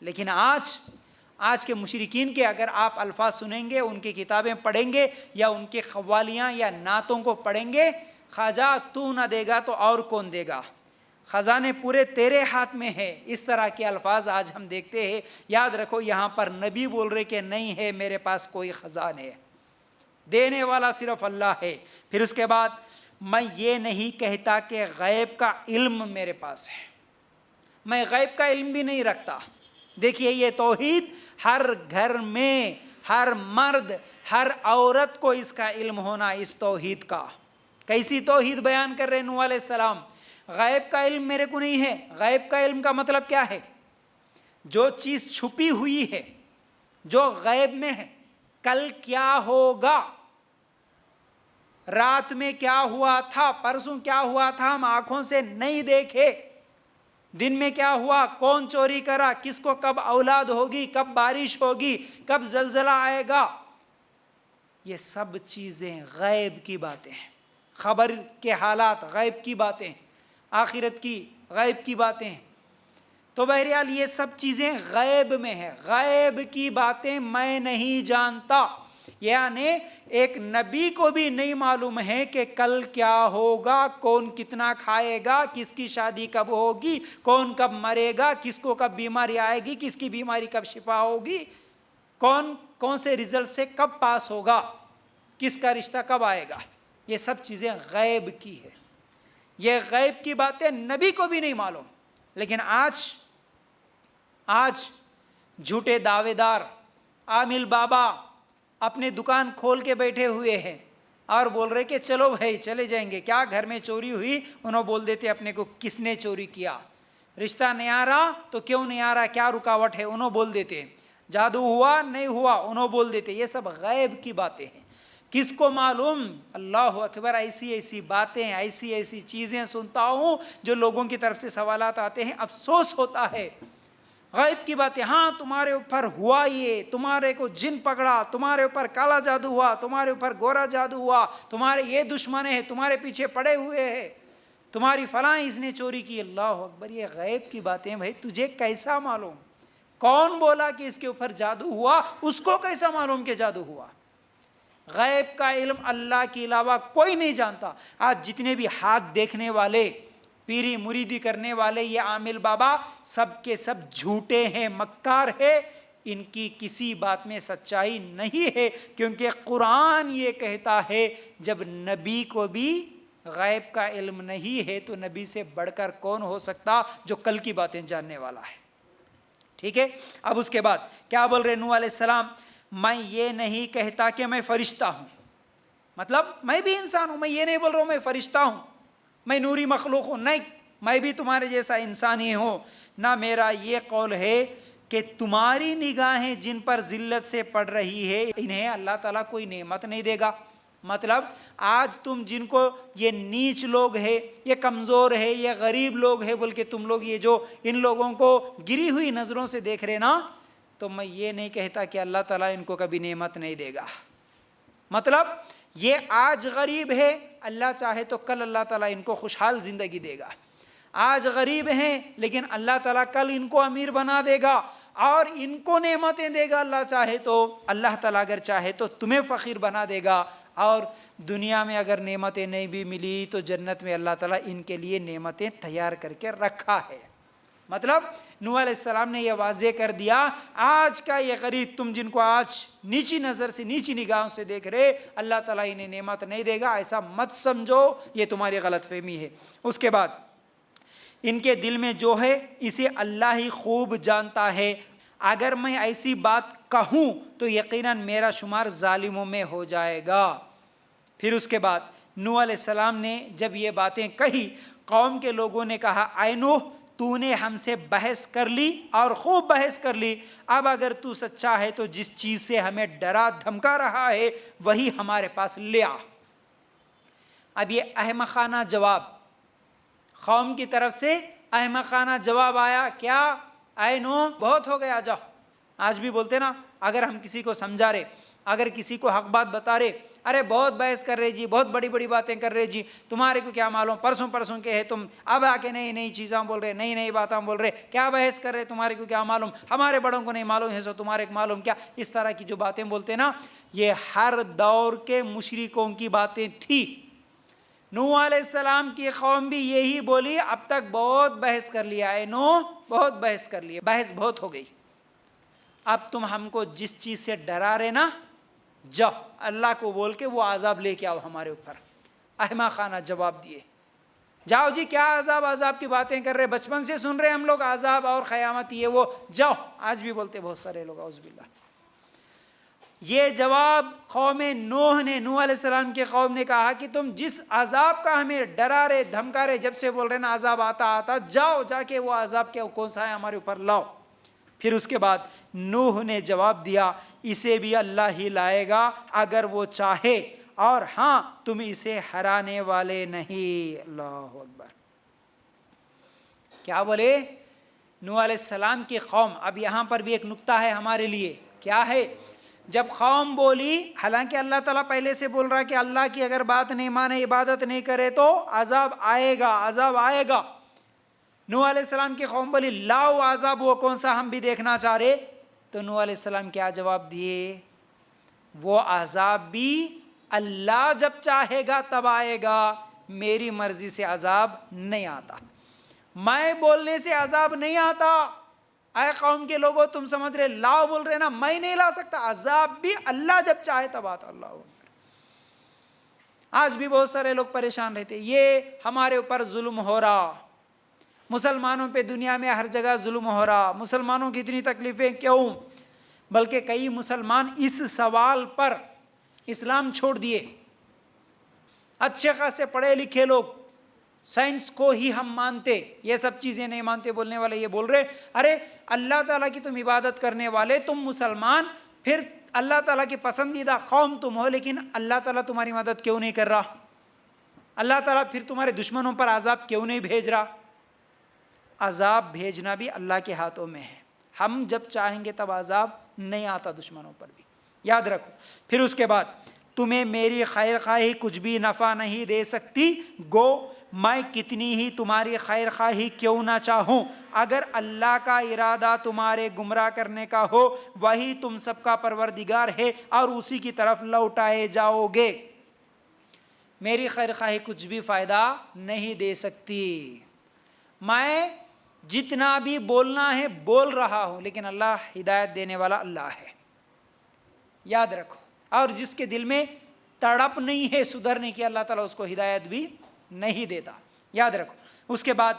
لیکن آج کے مشرکین کے اگر آپ الفاظ سنیں گے، ان کی کتابیں پڑھیں گے یا ان کے قوالیاں یا نعتوں کو پڑھیں گے، خواجہ تو نہ دے گا تو اور کون دے گا، خزانے پورے تیرے ہاتھ میں ہے، اس طرح کے الفاظ آج ہم دیکھتے ہیں۔ یاد رکھو یہاں پر نبی بول رہے کہ نہیں ہے میرے پاس کوئی خزانے، دینے والا صرف اللہ ہے۔ پھر اس کے بعد میں یہ نہیں کہتا کہ غیب کا علم میرے پاس ہے، میں غیب کا علم بھی نہیں رکھتا۔ دیکھیے یہ توحید ہر گھر میں، ہر مرد ہر عورت کو اس کا علم ہونا، اس توحید کا۔ کیسی توحید بیان کر رہے نوح علیہ السلام؟ غیب کا علم میرے کو نہیں ہے۔ غیب کا علم کا مطلب کیا ہے؟ جو چیز چھپی ہوئی ہے، جو غیب میں ہے، کل کیا ہوگا، رات میں کیا ہوا تھا، پرسوں کیا ہوا تھا ہم آنکھوں سے نہیں دیکھے، دن میں کیا ہوا، کون چوری کرا، کس کو کب اولاد ہوگی، کب بارش ہوگی، کب زلزلہ آئے گا، یہ سب چیزیں غیب کی باتیں ہیں۔ خبر کے حالات غیب کی باتیں، آخرت کی غیب کی باتیں۔ تو بہرحال یہ سب چیزیں غیب میں ہیں، غیب کی باتیں میں نہیں جانتا۔ یعنی ایک نبی کو بھی نہیں معلوم ہے کہ کل کیا ہوگا، کون کتنا کھائے گا، کس کی شادی کب ہوگی، کون کب مرے گا، کس کو کب بیماری آئے گی، کس کی بیماری کب شفا ہوگی، کون سے رزلٹ سے کب پاس ہوگا، کس کا رشتہ کب آئے گا، یہ سب چیزیں غیب کی ہے۔ یہ غیب کی باتیں نبی کو بھی نہیں معلوم۔ لیکن آج جھوٹے دعوے دار عامل بابا اپنے دکان کھول کے بیٹھے ہوئے ہیں اور بول رہے کہ چلو بھائی چلے جائیں گے، کیا گھر میں چوری ہوئی، انہوں بول دیتے اپنے کو کس نے چوری کیا، رشتہ نہیں آ رہا تو کیوں نہیں آ رہا، کیا رکاوٹ ہے، انہوں بول دیتے، جادو ہوا نہیں ہوا، انہوں بول دیتے۔ یہ سب غیب کی باتیں ہیں، کس کو معلوم؟ اللہ اکبر۔ ایسی باتیں، ایسی چیزیں سنتا ہوں جو لوگوں کی طرف سے سوالات آتے ہیں، افسوس ہوتا ہے۔ غیب کی باتیں، ہاں تمہارے اوپر ہوا یہ، تمہارے کو جن پکڑا، تمہارے اوپر کالا جادو ہوا، تمہارے اوپر گورا جادو ہوا، تمہارے یہ دشمن ہیں، تمہارے پیچھے پڑے ہوئے ہیں، تمہاری فلاں اس نے چوری کی۔ اللہ اکبر، یہ غیب کی باتیں بھائی تجھے کیسا معلوم؟ کون بولا کہ اس کے اوپر جادو ہوا؟ اس کو کیسا معلوم کہ جادو ہوا؟ غیب کا علم اللہ کے علاوہ کوئی نہیں جانتا۔ آج جتنے بھی ہاتھ دیکھنے والے، پیری مریدی کرنے والے یہ عامل بابا، سب کے سب جھوٹے ہیں، مکار ہے، ان کی کسی بات میں سچائی نہیں ہے، کیونکہ قرآن یہ کہتا ہے جب نبی کو بھی غیب کا علم نہیں ہے تو نبی سے بڑھ کر کون ہو سکتا جو کل کی باتیں جاننے والا ہے۔ ٹھیک ہے، اب اس کے بعد کیا بول رہے نوح علیہ السلام؟ میں یہ نہیں کہتا کہ میں فرشتہ ہوں، مطلب میں بھی انسان ہوں، میں یہ نہیں بول رہا ہوں میں فرشتہ ہوں، میں نوری مخلوق ہوں، نہیں، میں بھی تمہارے جیسا انسان ہی ہوں۔ نہ میرا یہ قول ہے کہ تمہاری نگاہیں جن پر ذلت سے پڑ رہی ہے انہیں اللہ تعالیٰ کوئی نعمت نہیں دے گا۔ مطلب آج تم جن کو یہ نیچ لوگ ہے، یہ کمزور ہے، یہ غریب لوگ ہے بول کے تم لوگ یہ جو ان لوگوں کو گری ہوئی نظروں سے دیکھ رہے نا، تو میں یہ نہیں کہتا کہ اللہ تعالیٰ ان کو کبھی نعمت نہیں دے گا۔ مطلب یہ آج غریب ہے، اللہ چاہے تو کل اللہ تعالیٰ ان کو خوشحال زندگی دے گا۔ آج غریب ہیں لیکن اللہ تعالیٰ کل ان کو امیر بنا دے گا اور ان کو نعمتیں دے گا اللہ چاہے تو۔ اللہ تعالیٰ اگر چاہے تو تمہیں فقیر بنا دے گا، اور دنیا میں اگر نعمتیں نہیں بھی ملی تو جنت میں اللہ تعالیٰ ان کے لیے نعمتیں تیار کر کے رکھا ہے۔ مطلب نوح علیہ السلام نے یہ واضح کر دیا، آج کا یہ غریب تم جن کو آج نیچی نظر سے، نیچی نگاہوں سے دیکھ رہے، اللہ تعالیٰ انہیں نعمت نہیں دے گا، ایسا مت سمجھو، یہ تمہاری غلط فہمی ہے۔ اس کے بعد ان کے دل میں جو ہے اسے اللہ ہی خوب جانتا ہے، اگر میں ایسی بات کہوں تو یقیناً میرا شمار ظالموں میں ہو جائے گا۔ پھر اس کے بعد نوح علیہ السلام نے جب یہ باتیں کہی، قوم کے لوگوں نے کہا اے نوح تو نے ہم سے بحث کر لی اور خوب بحث کر لی، اب اگر تو سچا ہے تو جس چیز سے ہمیں ڈرا دھمکا رہا ہے وہی ہمارے پاس لے آ۔ اب یہ احمقانہ جواب، قوم کی طرف سے احمقانہ جواب آیا، کیا اے نو بہت ہو گیا، جاؤ۔ آج بھی بولتے نا، اگر ہم کسی کو سمجھا رہے، اگر کسی کو حق بات بتا رہے، ارے بہت بحث کر رہے جی، بہت بڑی بڑی باتیں کر رہے جی، تمہارے کو کیا معلوم، پرسوں کے ہے تم، اب آ کے نئی نئی چیزاں بول رہے، نئی نئی باتیں بول رہے، کیا بحث کر رہے، تمہارے کو کیا معلوم، ہمارے بڑوں کو نہیں معلوم ہے سو تمہارے کو معلوم کیا، اس طرح کی جو باتیں بولتے نا، یہ ہر دور کے مشرکوں کی باتیں تھی۔ نوح علیہ السلام کی قوم بھی یہی بولی، اب تک بہت بحث کر لیا ہے نوح، بہت بحث کر لیا، بحث بہت ہو گئی، اب تم ہم کو جس چیز سے ڈرا رہے نا، جاؤ اللہ کو بول کے وہ عذاب لے کے آؤ ہمارے اوپر۔ احمقانہ جواب دیے، جاؤ جی کیا عذاب کی باتیں کر رہے، بچپن سے سن رہے ہم لوگ عذاب اور قیامت یہ وہ، جاؤ۔ آج بھی بولتے بہت سارے لوگ، اعوذ باللہ۔ یہ جواب قوم نوح نے، نوح علیہ السلام کے قوم نے کہا کہ تم جس عذاب کا ہمیں ڈرا رہے دھمکا رہے، جب سے بول رہے نا عذاب آتا، جاؤ جا کے وہ عذاب کیا کون سا ہے ہمارے اوپر لاؤ۔ پھر اس کے بعد نوح نے جواب دیا، اسے بھی اللہ ہی لائے گا اگر وہ چاہے، اور ہاں تم اسے ہرانے والے نہیں۔ اللہ اکبر، کیا بولے نوح علیہ السلام کی قوم۔ اب یہاں پر بھی ایک نکتہ ہے ہمارے لیے، کیا ہے؟ جب قوم بولی، حالانکہ اللہ تعالیٰ پہلے سے بول رہا ہے کہ اللہ کی اگر بات نہیں مانے، عبادت نہیں کرے تو عذاب آئے گا، عذاب آئے گا۔ نوح علیہ السلام کی قوم بولی لاؤ عذاب، وہ کون سا ہم بھی دیکھنا چاہ رہے۔ تو نوح علیہ السلام کیا جواب دیے؟ وہ عذاب بھی اللہ جب چاہے گا تب آئے گا، میری مرضی سے عذاب نہیں آتا، میں بولنے سے عذاب نہیں آتا۔ اے قوم کے لوگوں تم سمجھ رہے لاؤ بول رہے نا، میں نہیں لا سکتا، عذاب بھی اللہ جب چاہے تب آتا۔ اللہ اکبر۔ آج بھی بہت سارے لوگ پریشان رہتے، یہ ہمارے اوپر ظلم ہو رہا، مسلمانوں پہ دنیا میں ہر جگہ ظلم ہو رہا، مسلمانوں کی اتنی تکلیفیں کیوں؟ بلکہ کئی مسلمان اس سوال پر اسلام چھوڑ دیے۔ اچھے خاصے پڑھے لکھے لوگ، سائنس کو ہی ہم مانتے، یہ سب چیزیں نہیں مانتے بولنے والے یہ بول رہے، ارے اللہ تعالیٰ کی تم عبادت کرنے والے، تم مسلمان، پھر اللہ تعالیٰ کی پسندیدہ قوم تم ہو، لیکن اللہ تعالیٰ تمہاری مدد کیوں نہیں کر رہا؟ اللہ تعالیٰ پھر تمہارے دشمنوں پر عذاب کیوں نہیں بھیج رہا؟ عذاب بھیجنا بھی اللہ کے ہاتھوں میں ہے، ہم جب چاہیں گے تب عذاب نہیں آتا دشمنوں پر بھی، یاد رکھو۔ پھر اس کے بعد تمہیں میری خیر خواہی کچھ بھی نفع نہیں دے سکتی، گو میں کتنی ہی تمہاری خیر خواہی کیوں نہ چاہوں، اگر اللہ کا ارادہ تمہارے گمراہ کرنے کا ہو، وہی تم سب کا پروردگار ہے اور اسی کی طرف لوٹائے جاؤ گے۔ میری خیر خواہی کچھ بھی فائدہ نہیں دے سکتی، میں جتنا بھی بولنا ہے بول رہا ہوں، لیکن اللہ ہدایت دینے والا اللہ ہے، یاد رکھو۔ اور جس کے دل میں تڑپ نہیں ہے سدھرنے کی، اللہ تعالیٰ اس کو ہدایت بھی نہیں دیتا، یاد رکھو۔ اس کے بعد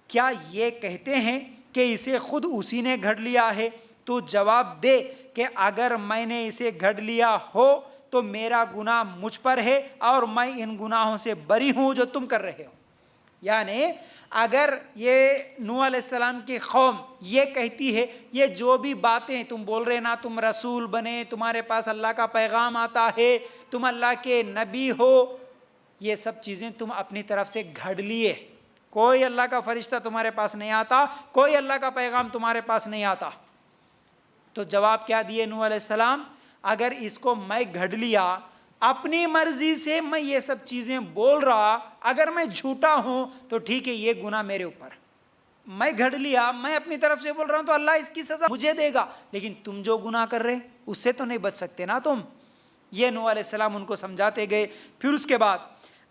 کیا یہ کہتے ہیں کہ اسے خود اسی نے گھڑ لیا ہے؟ تو جواب دے کہ اگر میں نے اسے گھڑ لیا ہو تو میرا گناہ مجھ پر ہے اور میں ان گناہوں سے بری ہوں جو تم کر رہے ہو۔ یعنی اگر یہ نوح علیہ السلام کی قوم یہ کہتی ہے، یہ جو بھی باتیں تم بول رہے نا، تم رسول بنے، تمہارے پاس اللہ کا پیغام آتا ہے، تم اللہ کے نبی ہو، یہ سب چیزیں تم اپنی طرف سے گھڑ لیے، کوئی اللہ کا فرشتہ تمہارے پاس نہیں آتا، کوئی اللہ کا پیغام تمہارے پاس نہیں آتا۔ تو جواب کیا دیے نوح علیہ السلام؟ اگر اس کو میں گھڑ لیا اپنی مرضی سے، میں یہ سب چیزیں بول رہا، اگر میں جھوٹا ہوں تو ٹھیک ہے، یہ گناہ میرے اوپر، میں گھڑ لیا، میں اپنی طرف سے بول رہا ہوں تو اللہ اس کی سزا مجھے دے گا، لیکن تم جو گناہ کر رہے اس سے تو نہیں بچ سکتے نا تم۔ یہ نوح علیہ السلام ان کو سمجھاتے گئے۔ پھر اس کے بعد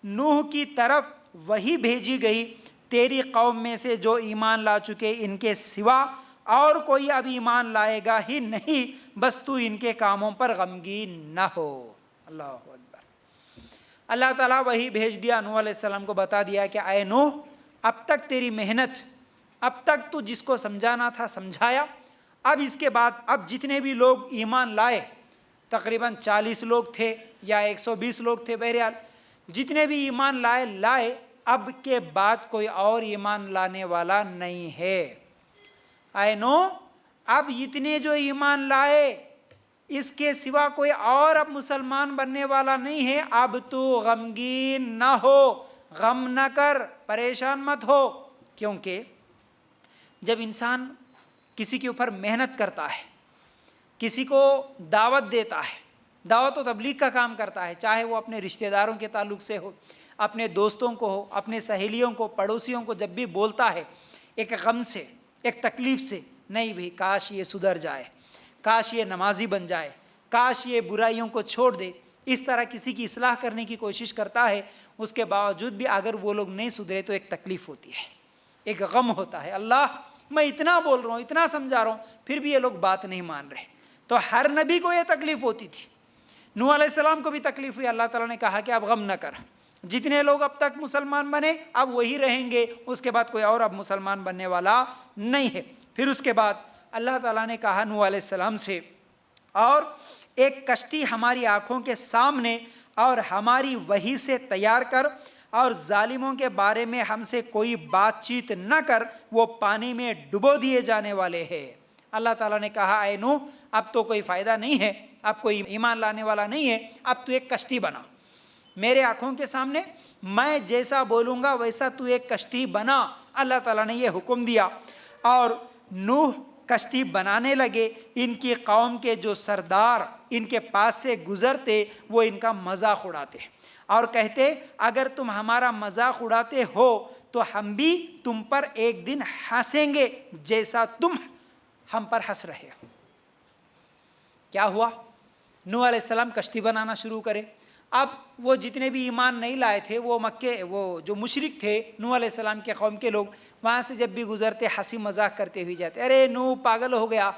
نوح کی طرف وہی بھیجی گئی، تیری قوم میں سے جو ایمان لا چکے ان کے سوا اور کوئی اب ایمان لائے گا ہی نہیں، بس تو ان کے کاموں پر غمگین نہ ہو۔ اللہ اکبر۔ اللہ تعالیٰ وہی بھیج دیا، نوح علیہ السلام کو بتا دیا کہ اے نوح، اب تک تیری محنت، اب تک تو جس کو سمجھانا تھا سمجھایا، اب اس کے بعد اب جتنے بھی لوگ ایمان لائے، تقریباً 40 لوگ تھے یا 120 لوگ تھے، بہرحال جتنے بھی ایمان لائے، اب کے بعد کوئی اور ایمان لانے والا نہیں ہے۔ اے نوح اب اتنے جو ایمان لائے اس کے سوا کوئی اور اب مسلمان بننے والا نہیں ہے، اب تو غمگین نہ ہو، غم نہ کر، پریشان مت ہو۔ کیونکہ جب انسان کسی کے اوپر محنت کرتا ہے، کسی کو دعوت دیتا ہے، دعوت و تبلیغ کا کام کرتا ہے، چاہے وہ اپنے رشتہ داروں کے تعلق سے ہو، اپنے دوستوں کو ہو، اپنے سہیلیوں کو، پڑوسیوں کو، جب بھی بولتا ہے ایک غم سے، ایک تکلیف سے، نہیں بھی کاش یہ سدھر جائے، کاش یہ نمازی بن جائے، کاش یہ برائیوں کو چھوڑ دے، اس طرح کسی کی اصلاح کرنے کی کوشش کرتا ہے، اس کے باوجود بھی اگر وہ لوگ نہیں سدھرے تو ایک تکلیف ہوتی ہے، ایک غم ہوتا ہے، اللہ میں اتنا بول رہا ہوں، اتنا سمجھا رہا ہوں، پھر بھی یہ لوگ بات نہیں مان رہے۔ تو ہر نبی کو یہ تکلیف ہوتی تھی، نوح علیہ السلام کو بھی تکلیف ہوئی، اللہ تعالیٰ نے کہا کہ اب غم نہ کر، جتنے لوگ اب تک مسلمان بنے اب وہی رہیں گے، اس کے بعد کوئی اور اب مسلمان بننے والا نہیں ہے۔ پھر اس کے بعد اللہ تعالیٰ نے کہا نوح علیہ السلام سے، اور ایک کشتی ہماری آنکھوں کے سامنے اور ہماری وحی سے تیار کر، اور ظالموں کے بارے میں ہم سے کوئی بات چیت نہ کر، وہ پانی میں ڈبو دیے جانے والے ہیں۔ اللہ تعالیٰ نے کہا اے نوح اب تو کوئی فائدہ نہیں ہے، اب کوئی ایمان لانے والا نہیں ہے، اب تو ایک کشتی بنا میرے آنکھوں کے سامنے، میں جیسا بولوں گا ویسا تو ایک کشتی بنا۔ اللہ تعالیٰ نے یہ حکم دیا، اور نوح کشتی بنانے لگے۔ ان کی قوم کے جو سردار ان کے پاس سے گزرتے وہ ان کا مذاق اڑاتے اور کہتے اگر تم ہمارا مذاق اڑاتے ہو تو ہم بھی تم پر ایک دن ہنسیں گے جیسا تم ہم پر ہنس رہے ہو۔ کیا ہوا؟ نوح علیہ السلام کشتی بنانا شروع کرے۔ اب وہ جتنے بھی ایمان نہیں لائے تھے، وہ مکے وہ جو مشرک تھے نوح علیہ السلام کے قوم کے لوگ، وہاں سے جب بھی گزرتے ہنسی مذاق کرتے ہوئے جاتے، ارے نوح پاگل ہو گیا،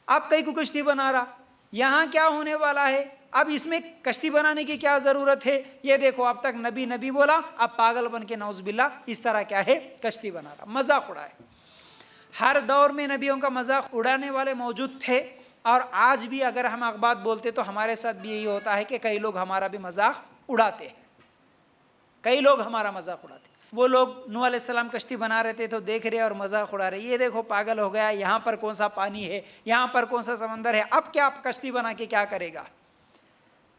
اب کئی کو کشتی بنا رہا، یہاں کیا ہونے والا ہے، اب اس میں کشتی بنانے کی کیا ضرورت ہے، یہ دیکھو اب تک نبی نبی بولا، اب پاگل بن کے نعوذ باللہ اس طرح کیا ہے کشتی بنا رہا، مذاق اڑائے۔ ہر دور میں نبیوں کا مذاق اڑانے والے موجود تھے، اور آج بھی اگر ہم ایک بات بولتے تو ہمارے ساتھ بھی یہی ہوتا ہے کہ کئی لوگ ہمارا بھی مذاق اڑاتے ہیں، کئی لوگ ہمارا مذاق اڑاتے ہیں۔ وہ لوگ نوح علیہ السلام کشتی بنا رہے تھے تو دیکھ رہے اور مذاق اڑا رہے، یہ دیکھو پاگل ہو گیا، یہاں پر کون سا پانی ہے، یہاں پر کون سا سمندر ہے، اب کیا کشتی بنا کے کیا کرے گا۔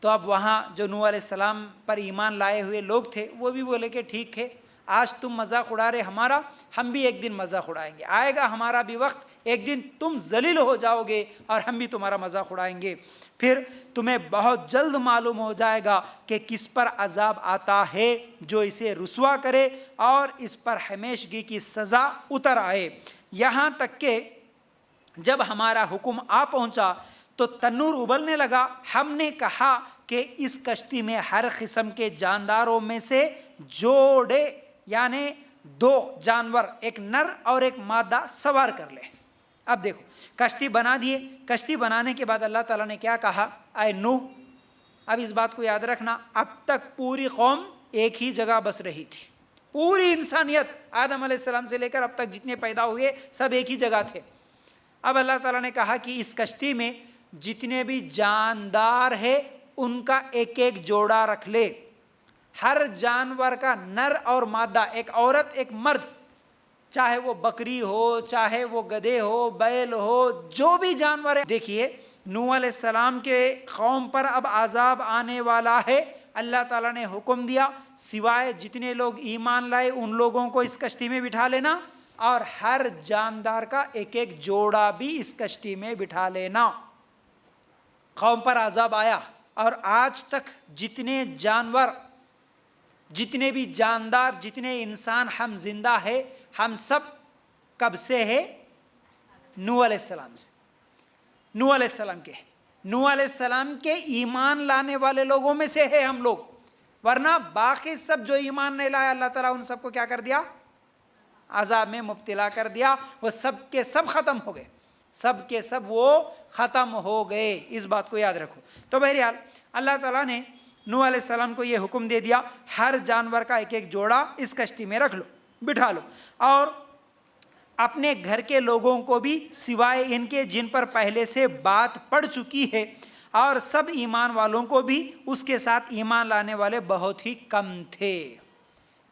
تو اب وہاں جو نوح علیہ السلام پر ایمان لائے ہوئے لوگ تھے وہ بھی بولے کہ ٹھیک ہے، آج تم مذاق اڑا رہے ہمارا، ہم بھی ایک دن مذاق اڑائیں گے، آئے گا ہمارا بھی وقت، ایک دن تم ذلیل ہو جاؤ گے اور ہم بھی تمہارا مذاق اڑائیں گے، پھر تمہیں بہت جلد معلوم ہو جائے گا کہ کس پر عذاب آتا ہے جو اسے رسوا کرے اور اس پر ہمیشگی کی سزا اتر آئے۔ یہاں تک کہ جب ہمارا حکم آ پہنچا تو تنور ابلنے لگا، ہم نے کہا کہ اس کشتی میں ہر قسم کے جانداروں میں سے جوڑے یعنی دو جانور، ایک نر اور ایک مادہ سوار کر لے۔ اب دیکھو کشتی بنا دیے، کشتی بنانے کے بعد اللہ تعالیٰ نے کیا کہا، اے نوح اب اس بات کو یاد رکھنا، اب تک پوری قوم ایک ہی جگہ بس رہی تھی، پوری انسانیت آدم علیہ السلام سے لے کر اب تک جتنے پیدا ہوئے سب ایک ہی جگہ تھے۔ اب اللہ تعالیٰ نے کہا کہ اس کشتی میں جتنے بھی جاندار ہے ان کا ایک ایک جوڑا رکھ لے، ہر جانور کا نر اور مادہ، ایک عورت ایک مرد، چاہے وہ بکری ہو، چاہے وہ گدھے ہو، بیل ہو، جو بھی جانور ہے۔ دیکھیے نوح علیہ السلام کے قوم پر اب عذاب آنے والا ہے، اللہ تعالیٰ نے حکم دیا سوائے جتنے لوگ ایمان لائے ان لوگوں کو اس کشتی میں بٹھا لینا، اور ہر جاندار کا ایک ایک جوڑا بھی اس کشتی میں بٹھا لینا۔ قوم پر عذاب آیا، اور آج تک جتنے جانور، جتنے بھی جاندار، جتنے انسان ہم زندہ ہے، ہم سب کب سے ہے؟ نوح علیہ السلام سے، نوح علیہ السلام کے، نوح علیہ السلام کے ایمان لانے والے لوگوں میں سے ہے ہم لوگ، ورنہ باقی سب جو ایمان نہیں لائے اللہ تعالیٰ ان سب کو کیا کر دیا؟ عذاب میں مبتلا کر دیا، وہ سب کے سب ختم ہو گئے، سب کے سب وہ ختم ہو گئے، اس بات کو یاد رکھو۔ تو بہرحال اللہ تعالیٰ نے نوح علیہ السلام کو یہ حکم دے دیا ہر جانور کا ایک ایک جوڑا اس کشتی میں رکھ لو، بٹھا لو، اور اپنے گھر کے لوگوں کو بھی سوائے ان کے جن پر پہلے سے بات پڑ چکی ہے، اور سب ایمان والوں کو بھی، اس کے ساتھ ایمان لانے والے بہت ہی کم تھے۔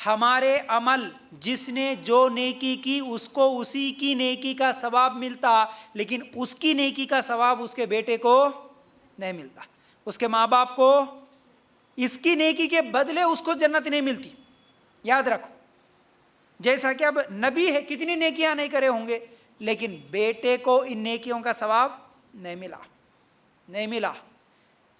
ہمارے عمل جس نے جو نیکی کی اس کو اسی کی نیکی کا ثواب ملتا، لیکن اس کی نیکی کا ثواب اس کے بیٹے کو نہیں ملتا، اس کے ماں باپ کو اس کی نیکی کے بدلے اس کو جنت نہیں ملتی۔ یاد رکھو، جیسا کہ اب نبی ہے کتنی نیکیاں نہیں کرے ہوں گے، لیکن بیٹے کو ان نیکیوں کا ثواب نہیں ملا۔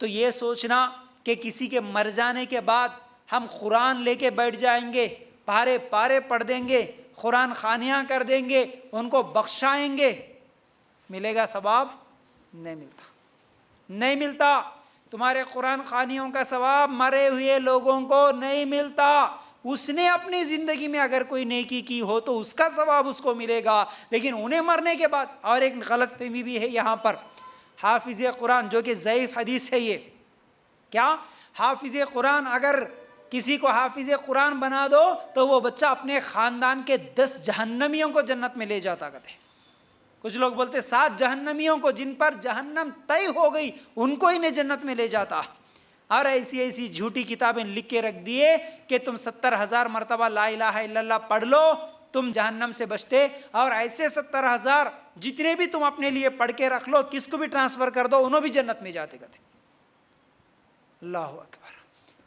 تو یہ سوچنا کہ کسی کے مر جانے کے بعد ہم قرآن لے کے بیٹھ جائیں گے، پارے پارے پڑھ دیں گے، قرآن خوانیاں کر دیں گے، ان کو بخشائیں گے، ملے گا ثواب؟ نہیں ملتا۔ تمہارے قرآن خوانیوں کا ثواب مرے ہوئے لوگوں کو نہیں ملتا۔ اس نے اپنی زندگی میں اگر کوئی نیکی کی ہو تو اس کا ثواب اس کو ملے گا، لیکن انہیں مرنے کے بعد۔ اور ایک غلط فہمی بھی ہے یہاں پر، حافظ قرآن جو کہ ضعیف حدیث ہے، یہ کیا حافظ قرآن اگر کسی کو حافظ قرآن بنا دو تو وہ بچہ اپنے خاندان کے 10 جہنمیوں کو جنت میں لے جاتا کرتے ہیں۔ کچھ لوگ بولتے 7 جہنمیوں کو جن پر جہنم طے ہو گئی ان کو انہیں جنت میں لے جاتا۔ اور ایسی جھوٹی کتابیں لکھ کے رکھ دیے کہ تم 70,000 مرتبہ لا الہ الا اللہ پڑھ لو تم جہنم سے بچتے، اور ایسے 70,000 جتنے بھی تم اپنے لیے پڑھ کے رکھ لو، کس کو بھی ٹرانسفر کر دو، انہوں بھی جنت میں جاتے کرتے۔ اللہ اکبر،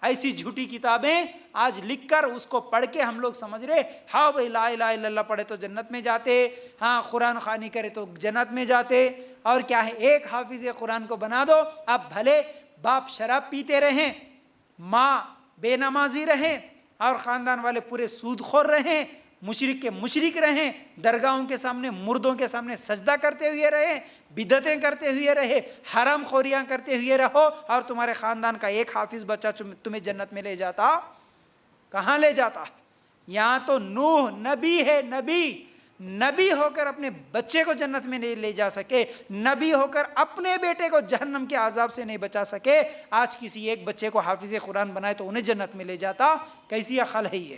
ایسی جھوٹی کتابیں آج لکھ کر اس کو پڑھ کے ہم لوگ سمجھ رہے ہاں بھائی لا الہ الا اللہ پڑھے تو جنت میں جاتے، ہاں قرآن خوانی کرے تو جنت میں جاتے۔ اور کیا ہے، ایک حافظ قرآن کو بنا دو، اب بھلے باپ شراب پیتے رہیں، ماں بے نمازی رہیں، اور خاندان والے پورے سود خور رہیں، مشرک کے مشرک رہیں، درگاہوں کے سامنے مردوں کے سامنے سجدہ کرتے ہوئے رہیں، بدعتیں کرتے ہوئے رہے، حرام خوریاں کرتے ہوئے رہو، اور تمہارے خاندان کا ایک حافظ بچہ تمہیں جنت میں لے جاتا، کہاں لے جاتا؟ یہاں تو نوح نبی ہے، نبی ہو کر اپنے بچے کو جنت میں نہیں لے جا سکے، نبی ہو کر اپنے بیٹے کو جہنم کے عذاب سے نہیں بچا سکے، آج کسی ایک بچے کو حافظ قرآن بنائے تو انہیں جنت میں لے جاتا۔ کیسی عقل ہے یہ،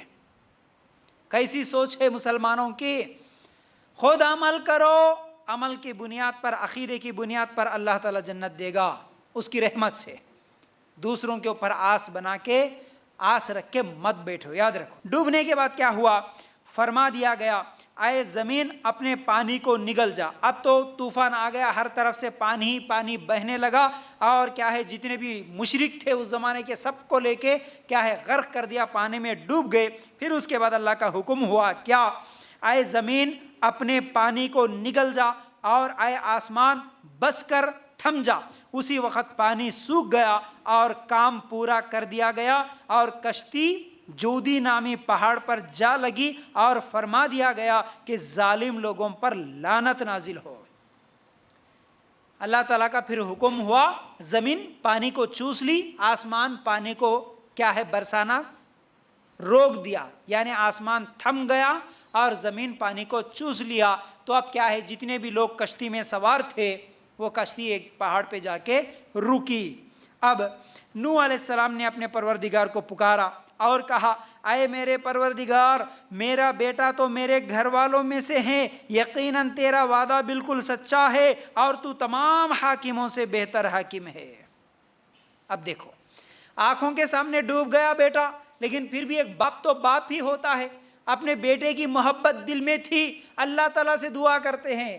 کیسی سوچ ہے مسلمانوں کی؟ خود عمل کرو، عمل کی بنیاد پر، عقیدے کی بنیاد پر اللہ تعالیٰ جنت دے گا اس کی رحمت سے۔ دوسروں کے اوپر آس بنا کے، آس رکھ کے مت بیٹھو۔ یاد رکھو، ڈوبنے کے بعد کیا ہوا؟ فرما دیا گیا اے زمین اپنے پانی کو نگل جا۔ اب تو طوفان آ گیا، ہر طرف سے پانی ہی پانی بہنے لگا، اور کیا ہے جتنے بھی مشرک تھے اس زمانے کے سب کو لے کے کیا ہے غرق کر دیا، پانی میں ڈوب گئے۔ پھر اس کے بعد اللہ کا حکم ہوا کیا؟ اے زمین اپنے پانی کو نگل جا، اور اے آسمان بس کر تھم جا۔ اسی وقت پانی سوکھ گیا اور کام پورا کر دیا گیا، اور کشتی جودی نامی پہاڑ پر جا لگی، اور فرما دیا گیا کہ ظالم لوگوں پر لعنت نازل ہو۔ اللہ تعالیٰ کا پھر حکم ہوا، زمین پانی کو چوس لی، آسمان پانی کو کیا ہے برسانا روک دیا، یعنی آسمان تھم گیا اور زمین پانی کو چوس لیا۔ تو اب کیا ہے، جتنے بھی لوگ کشتی میں سوار تھے وہ کشتی ایک پہاڑ پہ جا کے رکی۔ اب نوح علیہ السلام نے اپنے پروردگار کو پکارا اور کہا اے میرے پروردگار، میرا بیٹا تو میرے گھر والوں میں سے ہے، یقیناً تیرا وعدہ بالکل سچا ہے، اور تو تمام حاکموں سے بہتر حاکم ہے۔ اب دیکھو، آنکھوں کے سامنے ڈوب گیا بیٹا، لیکن پھر بھی ایک باپ تو باپ ہی ہوتا ہے، اپنے بیٹے کی محبت دل میں تھی، اللہ تعالیٰ سے دعا کرتے ہیں۔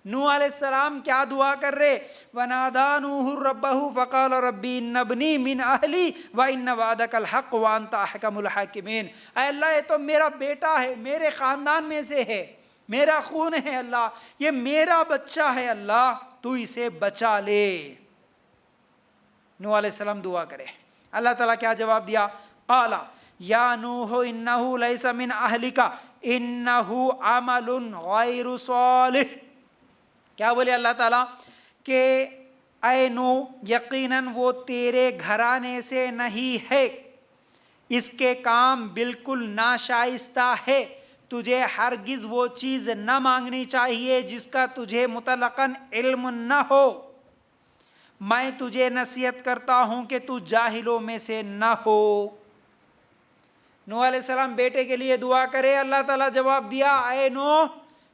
نوح علیہ السلام کیا دعا کر رہے؟ وَنَادَى نُوحٌ رَبَّهُ فَقَالَ رَبِّ إِنَّ ابْنِي مِنْ أَهْلِي وَإِنَّ وَعْدَكَ الْحَقُّ وَأَنْتَ أَحْكَمُ الْحَاكِمِينَ۔ اے اللہ، یہ تو میرا بیٹا ہے، میرے خاندان میں سے ہے، میرا خون ہے اللہ، یہ میرا بچہ ہے اللہ، تو اسے بچا لے۔ نوح علیہ السلام دعا کرے، اللہ تعالیٰ کیا جواب دیا؟ قال یا نوح انہ لیس من اہلک انہ عمل غیر صالح۔ کیا بولے اللہ تعالیٰ؟ کہ اے نوح، یقیناً وہ تیرے گھرانے سے نہیں ہے، اس کے کام بالکل ناشائستہ ہے، تجھے ہرگز وہ چیز نہ مانگنی چاہیے جس کا تجھے مطلقاً علم نہ ہو۔ میں تجھے نصیحت کرتا ہوں کہ تو جاہلوں میں سے نہ ہو۔ نوح علیہ السلام بیٹے کے لیے دعا کرے، اللہ تعالیٰ جواب دیا اے نوح،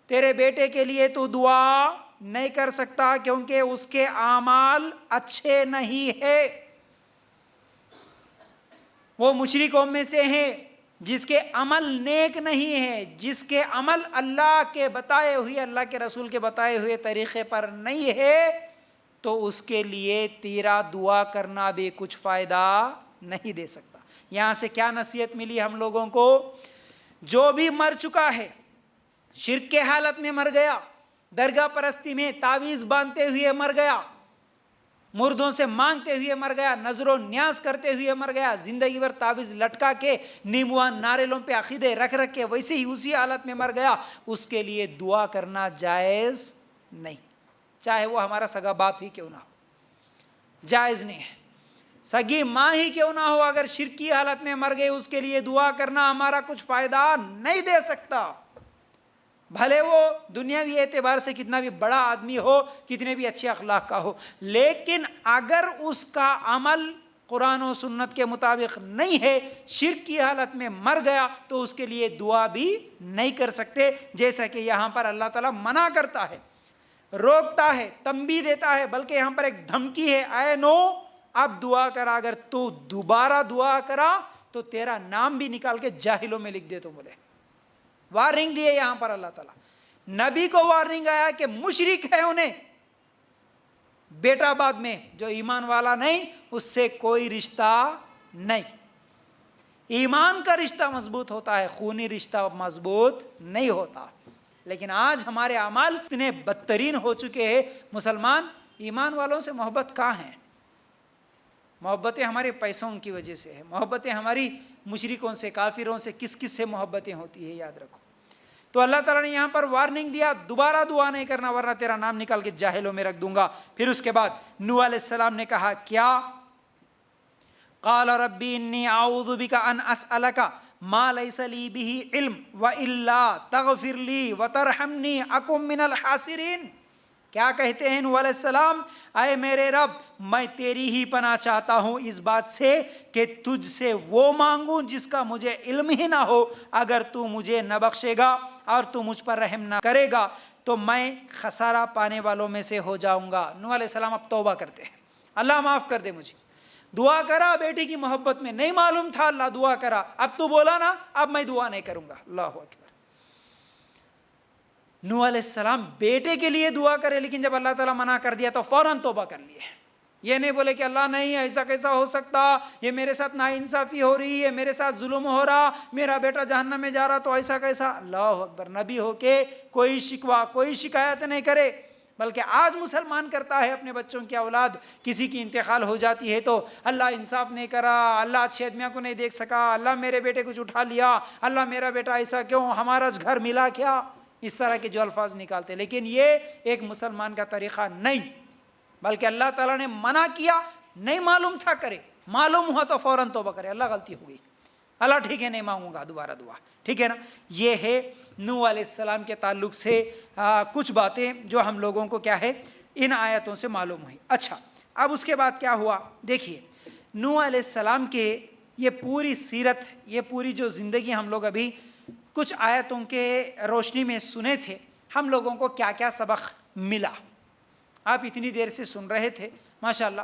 تیرے بیٹے کے لیے تو دعا نہیں کر سکتا کیونکہ اس کے اعمال اچھے نہیں ہے، وہ مشرکوں میں سے ہیں، جس کے عمل نیک نہیں ہے، جس کے عمل اللہ کے بتائے ہوئے، اللہ کے رسول کے بتائے ہوئے طریقے پر نہیں ہے، تو اس کے لیے تیرا دعا کرنا بھی کچھ فائدہ نہیں دے سکتا۔ یہاں سے کیا نصیحت ملی ہم لوگوں کو؟ جو بھی مر چکا ہے، شرک کے حالت میں مر گیا، درگاہ پرستی میں تعویذ باندھتے ہوئے مر گیا، مردوں سے مانگتے ہوئے مر گیا، نظر و نیاز کرتے ہوئے مر گیا، زندگی بھر تعویذ لٹکا کے نیموان ناریلوں پہ عقیدے رکھ رکھ کے ویسے ہی اسی حالت میں مر گیا، اس کے لیے دعا کرنا جائز نہیں، چاہے وہ ہمارا سگا باپ ہی کیوں نہ ہو، جائز نہیں ہے۔ سگی ماں ہی کیوں نہ ہو، اگر شرکی حالت میں مر گئے، اس کے لیے دعا کرنا ہمارا کچھ فائدہ نہیں دے سکتا، بھلے وہ دنیاوی اعتبار سے کتنا بھی بڑا آدمی ہو، کتنے بھی اچھے اخلاق کا ہو، لیکن اگر اس کا عمل قرآن و سنت کے مطابق نہیں ہے، شرک کی حالت میں مر گیا، تو اس کے لیے دعا بھی نہیں کر سکتے، جیسا کہ یہاں پر اللہ تعالیٰ منع کرتا ہے، روکتا ہے، تنبیہ دیتا ہے، بلکہ یہاں پر ایک دھمکی ہے، اے نو اب دعا کرا، اگر تو دوبارہ دعا کرا تو تیرا نام بھی نکال کے جاہلوں میں لکھ دے، تو بولے وارننگ دیے یہاں پر اللہ تعالیٰ۔ نبی کو وارننگ آیا کہ مشرک ہے، انہیں بیٹا بعد میں جو ایمان والا نہیں، اس سے کوئی رشتہ نہیں۔ ایمان کا رشتہ مضبوط ہوتا ہے، خونی رشتہ مضبوط نہیں ہوتا۔ لیکن آج ہمارے اعمال اتنے بدترین ہو چکے ہیں، مسلمان ایمان والوں سے محبت کہاں ہیں؟ محبتیں ہمارے پیسوں کی وجہ سے ہے، محبتیں ہماری مشرکوں سے، کافروں سے، کس کس سے محبتیں ہوتی ہے، یاد رکھو۔ تو اللہ تعالیٰ نے یہاں پر وارننگ دیا، دوبارہ دعا نہیں کرنا ورنہ تیرا نام نکال کے جاہلوں میں رکھ دوں گا۔ پھر اس کے بعد نوح علیہ السلام نے کہا کیا؟ قال ربی انی اعوذ بک ان اسألک ما لیس لی بہ علم والا تغفر لی وترحمنی اکن من الخاسرین۔ کیا کہتے ہیں نوح علیہ السلام؟ اے میرے رب، میں تیری ہی پناہ چاہتا ہوں اس بات سے کہ تجھ سے وہ مانگوں جس کا مجھے علم ہی نہ ہو، اگر تو مجھے نہ بخشے گا اور تو مجھ پر رحم نہ کرے گا تو میں خسارہ پانے والوں میں سے ہو جاؤں گا۔ نوح علیہ السلام اب توبہ کرتے ہیں، اللہ معاف کر دے مجھے، دعا کرا بیٹی کی محبت میں، نہیں معلوم تھا، اللہ دعا کرا، اب تو بولا نا، اب میں دعا نہیں کروں گا۔ اللہ اکبر۔ نوح علیہ السلام بیٹے کے لیے دعا کرے، لیکن جب اللہ تعالیٰ منع کر دیا تو فوراً توبہ کر لیے۔ یہ نہیں بولے کہ اللہ نہیں، ایسا کیسا ہو سکتا، یہ میرے ساتھ ناانصافی ہو رہی ہے، میرے ساتھ ظلم ہو رہا، میرا بیٹا جہنم میں جا رہا تو ایسا کیسا۔ اللہ اکبر۔ نبی ہو کے کوئی شکوہ، کوئی شکایت نہیں کرے، بلکہ آج مسلمان کرتا ہے، اپنے بچوں کی اولاد کسی کی انتقال ہو جاتی ہے تو اللہ انصاف نہیں کرا، اللہ اچھے آدمیوں کو نہیں دیکھ سکا، اللہ میرے بیٹے کو اٹھا لیا، اللہ میرا بیٹا ایسا کیوں، ہمارا گھر ملا کیا، اس طرح کے جو الفاظ نکالتے۔ لیکن یہ ایک مسلمان کا طریقہ نہیں، بلکہ اللہ تعالیٰ نے منع کیا، نہیں معلوم تھا کرے، معلوم ہوا تو فوراً توبہ کرے، اللہ غلطی ہو گئی، اللہ ٹھیک ہے نہیں مانگوں گا دوبارہ دعا، ٹھیک ہے نا۔ یہ ہے نوح علیہ السلام کے تعلق سے کچھ باتیں جو ہم لوگوں کو کیا ہے ان آیتوں سے معلوم ہوئی۔ اچھا، اب اس کے بعد کیا ہوا دیکھیے، نوح علیہ السلام کے یہ پوری سیرت، یہ پوری جو زندگی ہم لوگ ابھی کچھ آیتوں کے روشنی میں سنے تھے، ہم لوگوں کو کیا کیا سبق ملا؟ آپ اتنی دیر سے سن رہے تھے ماشاءاللہ،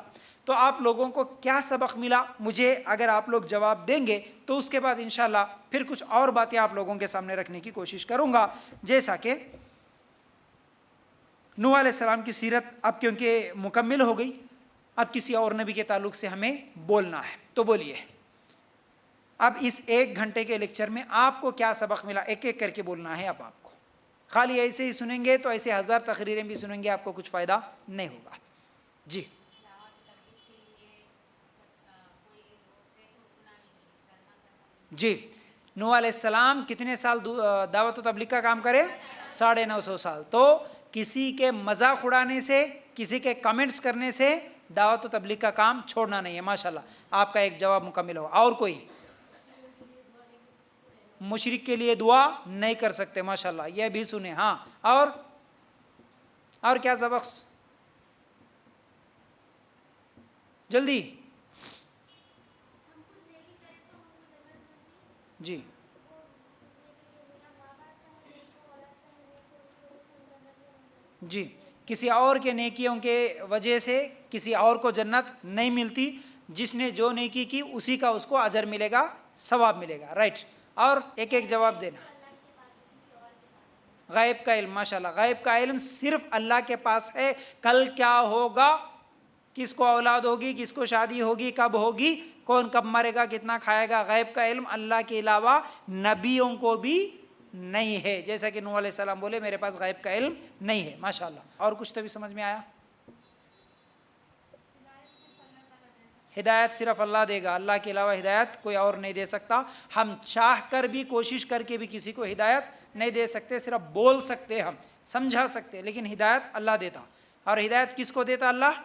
تو آپ لوگوں کو کیا سبق ملا؟ مجھے اگر آپ لوگ جواب دیں گے تو اس کے بعد انشاءاللہ پھر کچھ اور باتیں آپ لوگوں کے سامنے رکھنے کی کوشش کروں گا، جیسا کہ نوح علیہ السلام کی سیرت اب کیونکہ مکمل ہو گئی، اب کسی اور نبی کے تعلق سے ہمیں بولنا ہے، تو بولیے اب اس 1 گھنٹے کے لیکچر میں آپ کو کیا سبق ملا، ایک ایک کر کے بولنا ہے اب آپ کو، خالی ایسے ہی سنیں گے تو ایسے 1000 تقریریں بھی سنیں گے آپ کو کچھ فائدہ نہیں ہوگا۔ جی جی، نوح علیہ السلام کتنے سال دعوت و تبلیغ کا کام کرے؟ 950 سال۔ تو کسی کے مذاق اڑانے سے، کسی کے کمنٹس کرنے سے دعوت و تبلیغ کا کام چھوڑنا نہیں ہے۔ ماشاءاللہ آپ کا ایک جواب مکمل ہو۔ اور کوئی؟ مشرک کے لیے دعا نہیں کر سکتے، ماشاءاللہ یہ بھی سنیں۔ ہاں، اور کیا سبق؟ جلدی جی جی، کسی اور کے نیکیوں کے وجہ سے کسی اور کو جنت نہیں ملتی، جس نے جو نیکی کی اسی کا اس کو اجر ملے گا، ثواب ملے گا، رائٹ۔ اور ایک ایک جواب دینا. غیب کا علم، ماشاءاللہ، غیب کا علم صرف اللہ کے پاس ہے. کل کیا ہوگا، کس کو اولاد ہوگی، کس کو شادی ہوگی، کب ہوگی، کون کب مرے گا، کتنا کھائے گا، غیب کا علم اللہ کے علاوہ نبیوں کو بھی نہیں ہے. جیسا کہ نوح علیہ السلام بولے میرے پاس غیب کا علم نہیں ہے. ماشاءاللہ. اور کچھ تو بھی سمجھ میں آیا؟ ہدایت صرف اللہ دے گا، اللہ کے علاوہ ہدایت کوئی اور نہیں دے سکتا. ہم چاہ کر بھی، کوشش کر کے بھی کسی کو ہدایت نہیں دے سکتے. صرف بول سکتے، ہم سمجھا سکتے، لیکن ہدایت اللہ دیتا. اور ہدایت کس کو دیتا؟ اللہ،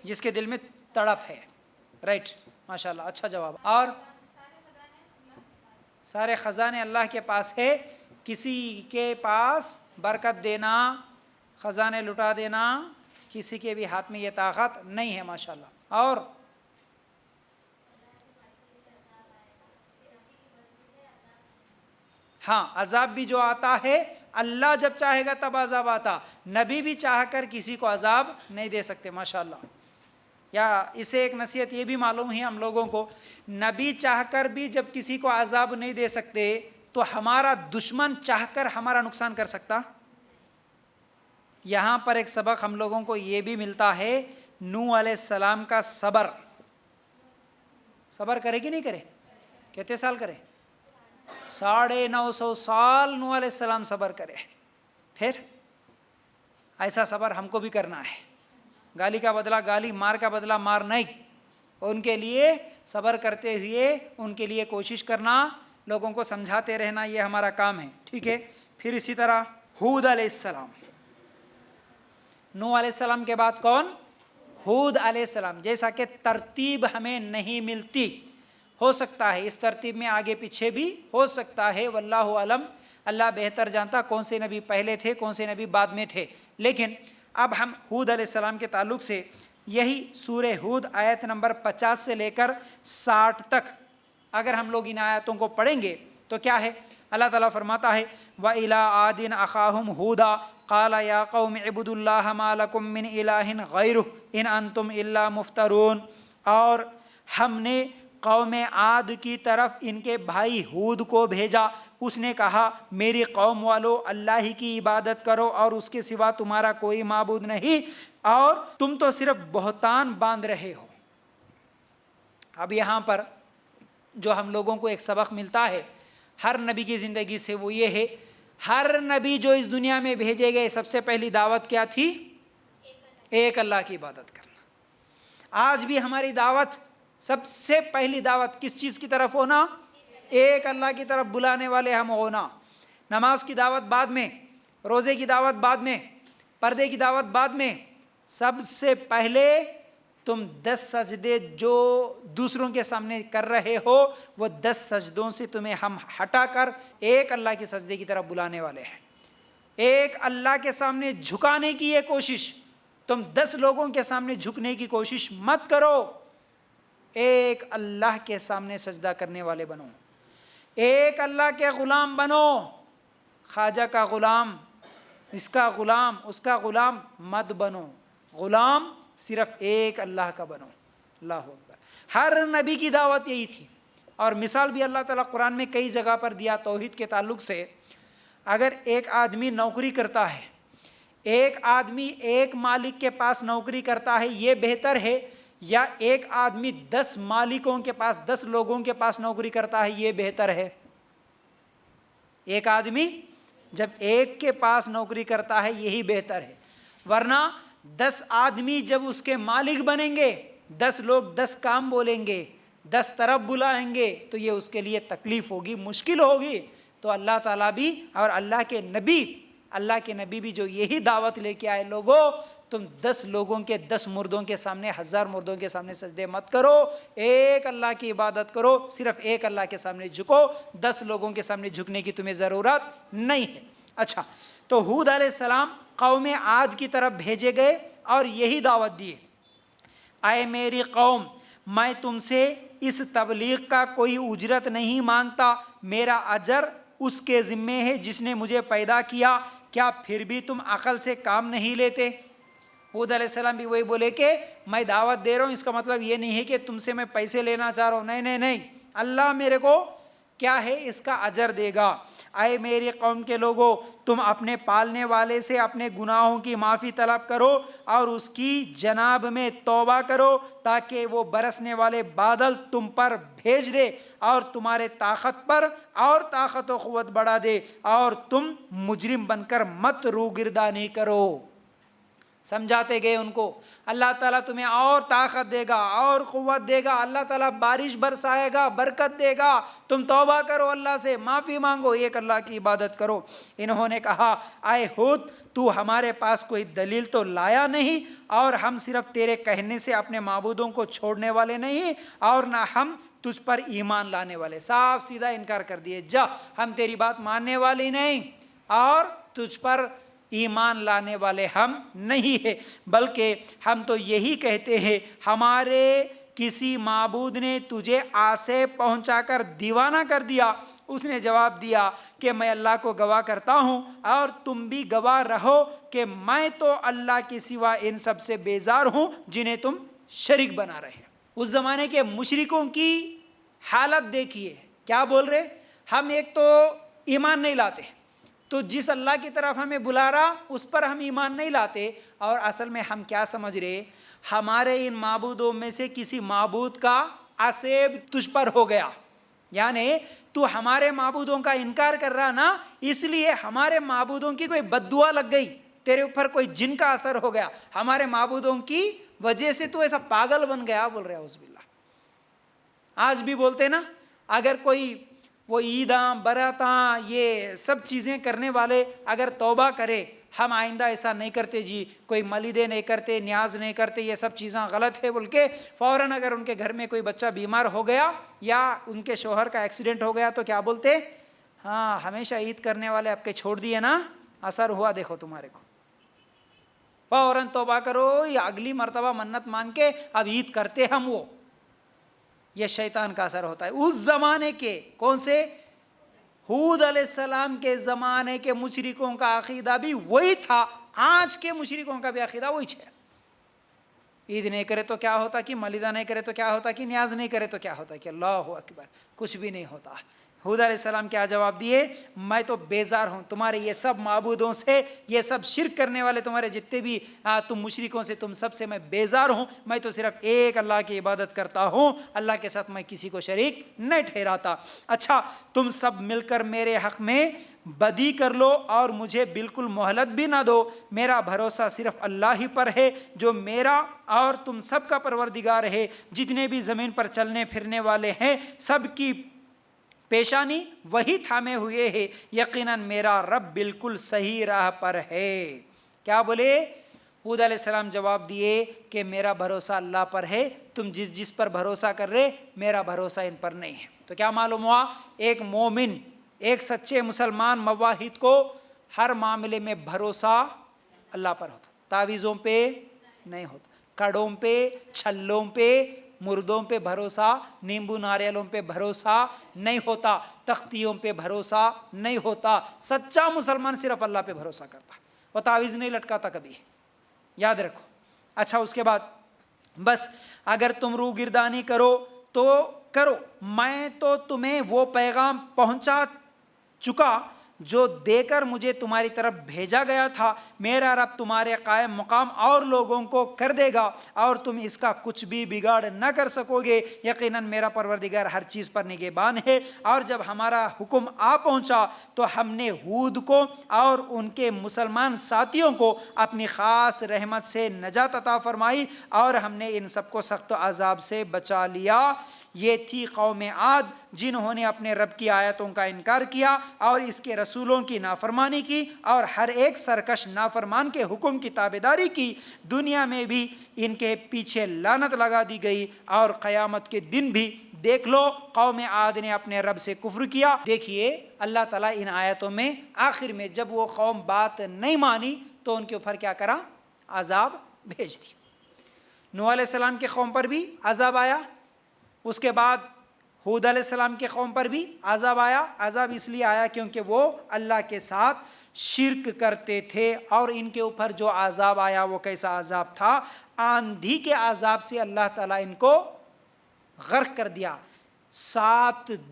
جس کے دل میں تڑپ ہے. رائٹ، ماشاءاللہ، اچھا جواب. اور سارے خزانے اللہ کے پاس ہے. کسی کے پاس برکت دینا، خزانے لٹا دینا، کسی کے بھی ہاتھ میں یہ طاقت نہیں ہے. ماشاءاللہ. اور ہاں، عذاب بھی جو آتا ہے اللہ جب چاہے گا تب عذاب آتا. نبی بھی چاہ کر کسی کو عذاب نہیں دے سکتے. ماشاءاللہ. یا اسے ایک نصیحت یہ بھی معلوم ہے ہم لوگوں کو، نبی چاہ کر بھی جب کسی کو عذاب نہیں دے سکتے تو ہمارا دشمن چاہ کر ہمارا نقصان کر سکتا. یہاں پر ایک سبق ہم لوگوں کو یہ بھی ملتا ہے، نوح علیہ السلام کا صبر. صبر کرے کہ نہیں کرے؟ کتنے سال کرے؟ 950 سال نوح علیہ السلام صبر کرے. پھر ایسا صبر ہم کو بھی کرنا ہے. گالی کا بدلہ گالی، مار کا بدلہ مار نہیں. ان کے لیے صبر کرتے ہوئے ان کے لیے کوشش کرنا، لوگوں کو سمجھاتے رہنا، یہ ہمارا کام ہے. ٹھیک ہے. پھر اسی طرح ہود علیہ السلام. نوح علیہ السلام کے بعد کون؟ ہود علیہ السلام. جیسا کہ ترتیب ہمیں نہیں ملتی، ہو سکتا ہے اس ترتیب میں آگے پیچھے بھی ہو سکتا ہے، واللہ علم، اللہ بہتر جانتا کون سے نبی پہلے تھے کون سے نبی بعد میں تھے. لیکن اب ہم ہود علیہ السلام کے تعلق سے یہی سورہ ہود آیت نمبر 50 سے لے کر 60 تک اگر ہم لوگ ان آیتوں کو پڑھیں گے تو کیا ہے؟ اللہ تعالیٰ فرماتا ہے وَإِلَىٰ عَادٍ أَخَاهُمْ هُودًا قَالَ يَا قَوْمِ اعْبُدُوا اللَّهَ مَا لَكُم مِّنْ إِلَٰهٍ غَيْرُهُ إِنْ أَنْتُمْ إِلَّا مُفْتَرُونَ. اور ہم نے قوم عاد کی طرف ان کے بھائی ہود کو بھیجا. اس نے کہا میری قوم والو اللہ ہی کی عبادت کرو اور اس کے سوا تمہارا کوئی معبود نہیں، اور تم تو صرف بہتان باندھ رہے ہو. اب یہاں پر جو ہم لوگوں کو ایک سبق ملتا ہے ہر نبی کی زندگی سے وہ یہ ہے، ہر نبی جو اس دنیا میں بھیجے گئے سب سے پہلی دعوت کیا تھی؟ ایک اللہ کی عبادت کرنا. آج بھی ہماری دعوت، سب سے پہلی دعوت کس چیز کی طرف ہونا؟ ایک اللہ کی طرف بلانے والے ہم ہونا. نماز کی دعوت بعد میں، روزے کی دعوت بعد میں، پردے کی دعوت بعد میں. سب سے پہلے تم 10 سجدے جو دوسروں کے سامنے کر رہے ہو وہ 10 سجدوں سے تمہیں ہم ہٹا کر ایک اللہ کے سجدے کی طرف بلانے والے ہیں. ایک اللہ کے سامنے جھکانے کی یہ کوشش، تم 10 لوگوں کے سامنے جھکنے کی کوشش مت کرو. ایک اللہ کے سامنے سجدہ کرنے والے بنو، ایک اللہ کے غلام بنو. خواجہ کا غلام، اس کا غلام، اس کا غلام مت بنو. غلام صرف ایک اللہ کا بنو. اللہ اکبر. ہر نبی کی دعوت یہی تھی. اور مثال بھی اللہ تعالیٰ قرآن میں کئی جگہ پر دیا توحید کے تعلق سے. اگر ایک آدمی نوکری کرتا ہے، ایک آدمی ایک مالک کے پاس نوکری کرتا ہے، یہ بہتر ہے، یا ایک آدمی 10 مالکوں کے پاس، 10 لوگوں کے پاس نوکری کرتا ہے، یہ بہتر ہے؟ ایک آدمی جب ایک کے پاس نوکری کرتا ہے یہی بہتر ہے. ورنہ 10 آدمی جب اس کے مالک بنیں گے، 10 لوگ 10 کام بولیں گے، 10 طرف بلائیں گے تو یہ اس کے لیے تکلیف ہوگی، مشکل ہوگی. تو اللہ تعالیٰ بھی اور اللہ کے نبی بھی جو یہی دعوت لے کے آئے، لوگوں تم 10 لوگوں کے 10 مردوں کے سامنے، 1000 مردوں کے سامنے سجدے مت کرو، ایک اللہ کی عبادت کرو، صرف ایک اللہ کے سامنے جھکو، 10 لوگوں کے سامنے جھکنے کی تمہیں ضرورت نہیں ہے. اچھا، تو ہود علیہ السلام قوم عاد کی طرف بھیجے گئے اور یہی دعوت دی، اے میری قوم میں تم سے اس تبلیغ کا کوئی اجرت نہیں مانگتا، میرا اجر اس کے ذمے ہے جس نے مجھے پیدا کیا، کیا پھر بھی تم عقل سے کام نہیں لیتے؟ ہود علیہ السلام بھی وہی بولے کہ میں دعوت دے رہا ہوں، اس کا مطلب یہ نہیں ہے کہ تم سے میں پیسے لینا چاہ رہا ہوں، نہیں نہیں نہیں. اللہ میرے کو کیا ہے اس کا اجر دے گا۔ اے میری قوم کے لوگوں، تم اپنے پالنے والے سے اپنے گناہوں کی معافی طلب کرو اور اس کی جناب میں توبہ کرو تاکہ وہ برسنے والے بادل تم پر بھیج دے اور تمہارے طاقت پر اور طاقت و قوت بڑھا دے اور تم مجرم بن کر مت روگردانی کرو۔ سمجھاتے گئے ان کو، اللہ تعالیٰ تمہیں اور طاقت دے گا اور قوت دے گا، اللہ تعالیٰ بارش برسائے گا، برکت دے گا، تم توبہ کرو، اللہ سے معافی مانگو، ایک اللہ کی عبادت کرو۔ انہوں نے کہا، اے ہود، تو ہمارے پاس کوئی دلیل تو لایا نہیں، اور ہم صرف تیرے کہنے سے اپنے معبودوں کو چھوڑنے والے نہیں، اور نہ ہم تجھ پر ایمان لانے والے۔ صاف سیدھا انکار کر دیے، جا ہم تیری بات ماننے والی نہیں اور تجھ پر ایمان لانے والے ہم نہیں ہیں، بلکہ ہم تو یہی کہتے ہیں ہمارے کسی معبود نے تجھے آسیب پہنچا کر دیوانہ کر دیا۔ اس نے جواب دیا کہ میں اللہ کو گواہ کرتا ہوں اور تم بھی گواہ رہو کہ میں تو اللہ کے سوا ان سب سے بیزار ہوں جنہیں تم شریک بنا رہے ہیں۔ اس زمانے کے مشرکوں کی حالت دیکھیے، کیا بول رہے، ہم ایک تو ایمان نہیں لاتے، تو جس اللہ کی طرف ہمیں بلا رہا اس پر ہم ایمان نہیں لاتے، اور اصل میں ہم کیا سمجھ رہے، ہمارے ان معبودوں میں سے کسی معبود کا عصیب تجھ پر ہو گیا، یعنی تو ہمارے معبودوں کا انکار کر رہا نا، اس لیے ہمارے معبودوں کی کوئی بد دعا لگ گئی، تیرے اوپر کوئی جن کا اثر ہو گیا، ہمارے معبودوں کی وجہ سے تو ایسا پاگل بن گیا، بول رہے اعوذ باللہ۔ آج بھی بولتے نا، اگر کوئی وہ عیداں براتاں یہ سب چیزیں کرنے والے اگر توبہ کرے، ہم آئندہ ایسا نہیں کرتے جی، کوئی ملیدے نہیں کرتے، نیاز نہیں کرتے، یہ سب چیزیں غلط ہے بول کے فوراً اگر ان کے گھر میں کوئی بچہ بیمار ہو گیا یا ان کے شوہر کا ایکسیڈنٹ ہو گیا تو کیا بولتے، ہاں ہمیشہ عید کرنے والے آپ کے چھوڑ دیے نا، اثر ہوا دیکھو تمہارے کو، فوراً توبہ کرو یا اگلی مرتبہ منت مان کے اب عید کرتے ہم۔ وہ یہ شیطان کا اثر ہوتا ہے۔ اس زمانے کے کون سے، ہود علیہ السلام کے زمانے کے مشرکوں کا عقیدہ بھی وہی تھا، آج کے مشرکوں کا بھی عقیدہ وہی ہے۔ عید نہیں کرے تو کیا ہوتا کہ ملیدہ نہیں کرے تو کیا ہوتا کہ نیاز نہیں کرے تو کیا ہوتا کہ اللہ اکبر، کچھ بھی نہیں ہوتا۔ ہود علیہ السلام کیا جواب دیے، میں تو بیزار ہوں تمہارے یہ سب معبودوں سے، یہ سب شرک کرنے والے تمہارے جتنے بھی تم مشرکوں سے، تم سب سے میں بیزار ہوں، میں تو صرف ایک اللہ کی عبادت کرتا ہوں، اللہ کے ساتھ میں کسی کو شریک نہیں ٹھہراتا۔ اچھا تم سب مل کر میرے حق میں بدی کر لو اور مجھے بالکل مہلت بھی نہ دو، میرا بھروسہ صرف اللہ ہی پر ہے جو میرا اور تم سب کا پروردگار ہے، جتنے بھی زمین پر چلنے پھرنے والے ہیں سب کی پیشانی وہی تھامے ہوئے ہے، یقیناً میرا رب بالکل صحیح راہ پر ہے۔ کیا بولے، ہود علیہ السلام جواب دیے کہ میرا بھروسہ اللہ پر ہے، تم جس پر بھروسہ کر رہے میرا بھروسہ ان پر نہیں ہے۔ تو کیا معلوم ہوا، ایک مومن، ایک سچے مسلمان موحد کو ہر معاملے میں بھروسہ اللہ پر ہوتا، تعویذوں پہ نہیں ہوتا، کڑوں پہ، چھلوں پہ، مردوں پہ بھروسہ، نیمبو ناریلوں پہ بھروسہ نہیں ہوتا، تختیوں پہ بھروسہ نہیں ہوتا۔ سچا مسلمان صرف اللہ پہ بھروسہ کرتا، وہ تعویذ نہیں لٹکاتا کبھی، یاد رکھو۔ اچھا اس کے بعد بس اگر تم روگردانی کرو تو کرو، میں تو تمہیں وہ پیغام پہنچا چکا جو دے کر مجھے تمہاری طرف بھیجا گیا تھا، میرا رب تمہارے قائم مقام اور لوگوں کو کر دے گا اور تم اس کا کچھ بھی بگاڑ نہ کر سکو گے، یقیناً میرا پروردگار ہر چیز پر نگہبان ہے۔ اور جب ہمارا حکم آ پہنچا تو ہم نے ہود کو اور ان کے مسلمان ساتھیوں کو اپنی خاص رحمت سے نجات عطا فرمائی اور ہم نے ان سب کو سخت عذاب سے بچا لیا۔ یہ تھی قوم عاد جنہوں نے اپنے رب کی آیتوں کا انکار کیا اور اس کے رسولوں کی نافرمانی کی اور ہر ایک سرکش نافرمان کے حکم کی تابعداری کی، دنیا میں بھی ان کے پیچھے لعنت لگا دی گئی اور قیامت کے دن بھی دیکھ لو قوم عاد نے اپنے رب سے کفر کیا۔ دیکھیے اللہ تعالیٰ ان آیتوں میں آخر میں جب وہ قوم بات نہیں مانی تو ان کے اوپر کیا کرا، عذاب بھیج دی۔ نوح علیہ السلام کے قوم پر بھی عذاب آیا، اس کے بعد ہود علیہ السلام کے قوم پر بھی عذاب آیا۔ عذاب اس لیے آیا کیونکہ وہ اللہ کے ساتھ شرک کرتے تھے، اور ان کے اوپر جو عذاب آیا وہ کیسا عذاب تھا، آندھی کے عذاب سے اللہ تعالیٰ ان کو غرق کر دیا، 7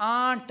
8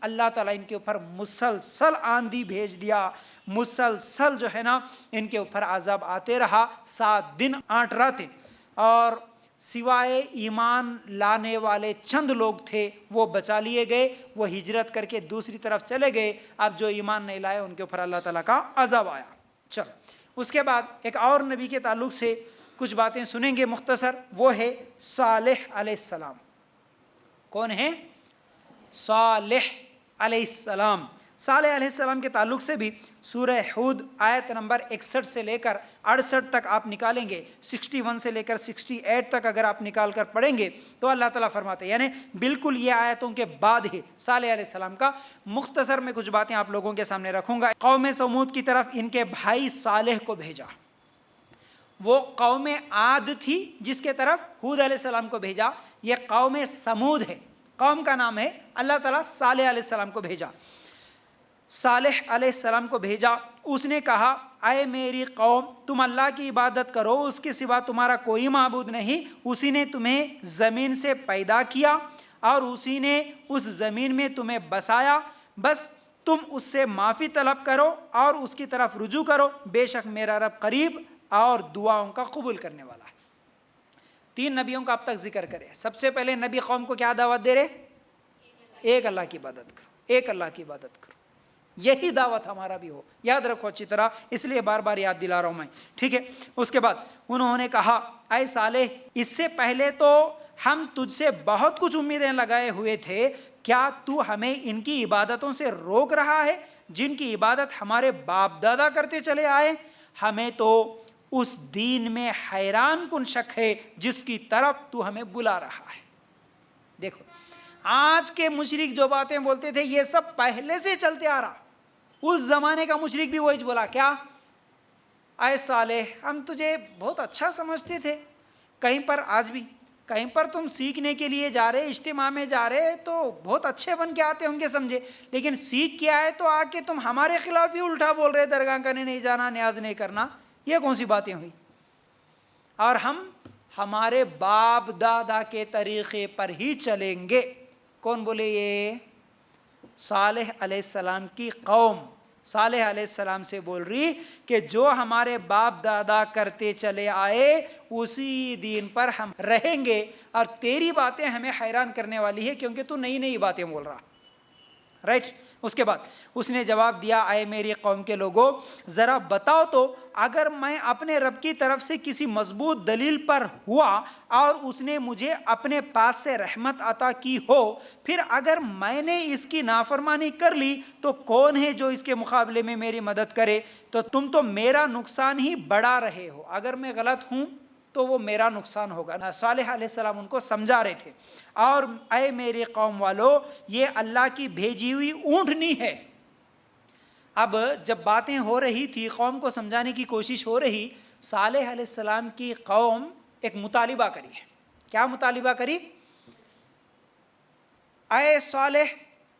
اللہ تعالیٰ ان کے اوپر مسلسل آندھی بھیج دیا، مسلسل جو ہے نا ان کے اوپر عذاب آتے رہا 7 دن 8 راتیں، اور سوائے ایمان لانے والے چند لوگ تھے وہ بچا لیے گئے، وہ ہجرت کر کے دوسری طرف چلے گئے۔ اب جو ایمان نہیں لائے ان کے اوپر اللہ تعالیٰ کا عذاب آیا۔ چلو اس کے بعد ایک اور نبی کے تعلق سے کچھ باتیں سنیں گے مختصر، وہ ہے صالح علیہ السلام۔ کون ہے؟ صالح علیہ السلام۔ صالح علیہ السلام کے تعلق سے بھی سورہ ہود آیت نمبر 61 سے لے کر 68 تک آپ نکالیں گے، 61 سے لے کر 68 تک اگر آپ نکال کر پڑھیں گے تو اللہ تعالیٰ فرماتے ہیں، یعنی بالکل یہ آیتوں کے بعد ہے صالح علیہ السلام کا۔ مختصر میں کچھ باتیں آپ لوگوں کے سامنے رکھوں گا۔ قوم سمود کی طرف ان کے بھائی صالح کو بھیجا، وہ قوم عاد تھی جس کے طرف ہود علیہ السلام کو بھیجا، یہ قوم سمود ہے، قوم کا نام ہے۔ اللہ تعالیٰ صالح علیہ السلام کو بھیجا، صالح علیہ السلام کو بھیجا۔ اس نے کہا اے میری قوم، تم اللہ کی عبادت کرو، اس کے سوا تمہارا کوئی معبود نہیں، اسی نے تمہیں زمین سے پیدا کیا اور اسی نے اس زمین میں تمہیں بسایا، بس تم اس سے معافی طلب کرو اور اس کی طرف رجوع کرو، بے شک میرا رب قریب اور دعاؤں کا قبول کرنے والا ہے۔ 3 نبیوں کا اب تک ذکر کرے۔ سب سے پہلے نبی قوم کو کیا دعوت دے رہے؟ ایک اللہ کی عبادت کرو، ایک اللہ کی عبادت کرو، یہی دعوت ہمارا بھی ہو، یاد رکھو اچھی طرح، اس لیے بار بار یاد دلا رہا ہوں میں، ٹھیک ہے۔ اس کے بعد انہوں نے کہا اے صالح، اس سے پہلے تو ہم تجھ سے بہت کچھ امیدیں لگائے ہوئے تھے، کیا تو ہمیں ان کی عبادتوں سے روک رہا ہے جن کی عبادت ہمارے باپ دادا کرتے چلے آئے؟ ہمیں تو اس دین میں حیران کن شک ہے جس کی طرف تو ہمیں بلا رہا ہے۔ دیکھو آج کے مشرک جو باتیں بولتے تھے یہ سب پہلے سے چلتے آ رہا، اس زمانے کا مشرک بھی وہی بولا، کیا اے صالح ہم تجھے بہت اچھا سمجھتے تھے، کہیں پر آج بھی کہیں پر تم سیکھنے کے لیے جا رہے، اجتماع میں جا رہے تو بہت اچھے بن کے آتے ہوں گے سمجھے، لیکن سیکھ کے آئے تو آ کے تم ہمارے خلاف ہی الٹا بول رہے، درگاہ کرنے نہیں جانا، نیاز نہیں کرنا، یہ کون سی باتیں ہوئی؟ اور ہم ہمارے باپ دادا کے طریقے پر ہی چلیں گے۔ کون بولے یہ؟ صالح علیہ السلام کی قوم صالح علیہ السلام سے بول رہی کہ جو ہمارے باپ دادا کرتے چلے آئے اسی دین پر ہم رہیں گے، اور تیری باتیں ہمیں حیران کرنے والی ہے کیونکہ تو نئی نئی باتیں بول رہا، رائٹ۔ اس کے بعد اس نے جواب دیا اے میری قوم کے لوگوں، ذرا بتاؤ تو اگر میں اپنے رب کی طرف سے کسی مضبوط دلیل پر ہوا اور اس نے مجھے اپنے پاس سے رحمت عطا کی ہو، پھر اگر میں نے اس کی نافرمانی کر لی تو کون ہے جو اس کے مقابلے میں میری مدد کرے؟ تو تم تو میرا نقصان ہی بڑھا رہے ہو، اگر میں غلط ہوں تو وہ میرا نقصان ہوگا۔ صالح علیہ السلام ان کو سمجھا رہے تھے، اور اے میری قوم والو، یہ اللہ کی بھیجی ہوئی اونٹنی ہے۔ اب جب باتیں ہو رہی تھی، قوم کو سمجھانے کی کوشش ہو رہی، صالح علیہ السلام کی قوم ایک مطالبہ کری ہے۔ کیا مطالبہ کری؟ اے صالح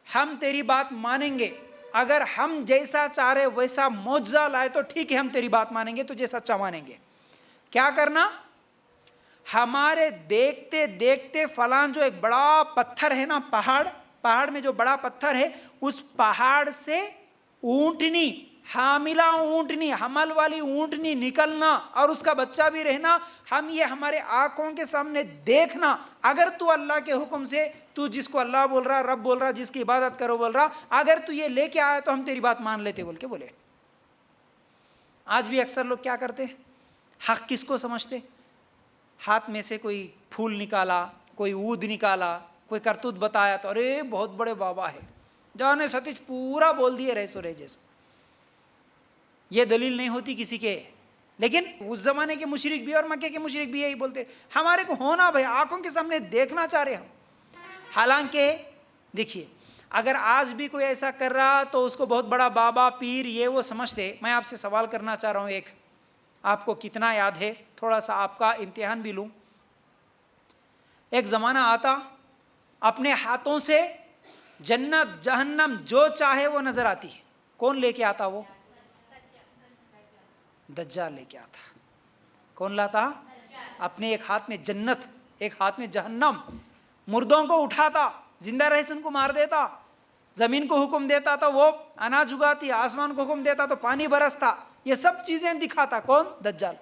ہم تیری بات مانیں گے، اگر ہم جیسا چاہ رہے ویسا معجزہ لائے تو ٹھیک ہے، ہم تیری بات مانیں گے، تجھے سچا مانیں گے۔ کیا کرنا؟ ہمارے دیکھتے دیکھتے فلان جو ایک بڑا پتھر ہے نا، پہاڑ میں جو بڑا پتھر ہے، اس پہاڑ سے اونٹنی، حاملہ اونٹنی، حمل والی اونٹنی نکلنا اور اس کا بچہ بھی رہنا، ہم یہ ہمارے آنکھوں کے سامنے دیکھنا، اگر تو اللہ کے حکم سے، تو جس کو اللہ بول رہا، رب بول رہا، جس کی عبادت کرو بول رہا، اگر تو یہ لے کے آیا تو ہم تیری بات مان لیتے بول کے بولے۔ آج بھی اکثر لوگ کیا کرتے؟ حق کس کو سمجھتے؟ ہاتھ میں سے کوئی پھول نکالا، کوئی عود نکالا، کوئی کرتوت بتایا تو ارے بہت بڑے بابا ہے، جانے ستیج پورا بول دیے رہے سو رہے جیسا۔ یہ دلیل نہیں ہوتی کسی کے، لیکن اس زمانے کے مشرک بھی اور مکے کے مشرک بھی یہی بولتے، ہمارے کو ہونا بھائی، آنکھوں کے سامنے دیکھنا چاہ رہے ہم۔ حالانکہ دیکھیے اگر آج بھی کوئی ایسا کر رہا تو اس کو بہت بڑا بابا، پیر، یہ وہ سمجھتے۔ میں آپ سے سوال کرنا چاہ رہا ہوں، ایک آپ کو کتنا یاد ہے، تھوڑا سا آپ کا امتحان بھی لوں۔ ایک زمانہ آتا اپنے ہاتھوں سے جنت جہنم جو چاہے وہ نظر آتی ہے، کون لے کے آتا؟ وہ دجال لے کے آتا۔ کون لاتا؟ اپنے ایک ہاتھ میں جنت، ایک ہاتھ میں جہنم، مردوں کو اٹھاتا، زندہ رہے ان کو مار دیتا، زمین کو حکم دیتا تو وہ اناج اگاتی، آسمان کو حکم دیتا تو پانی برستا، یہ سب چیزیں دکھاتا کون؟ دجال۔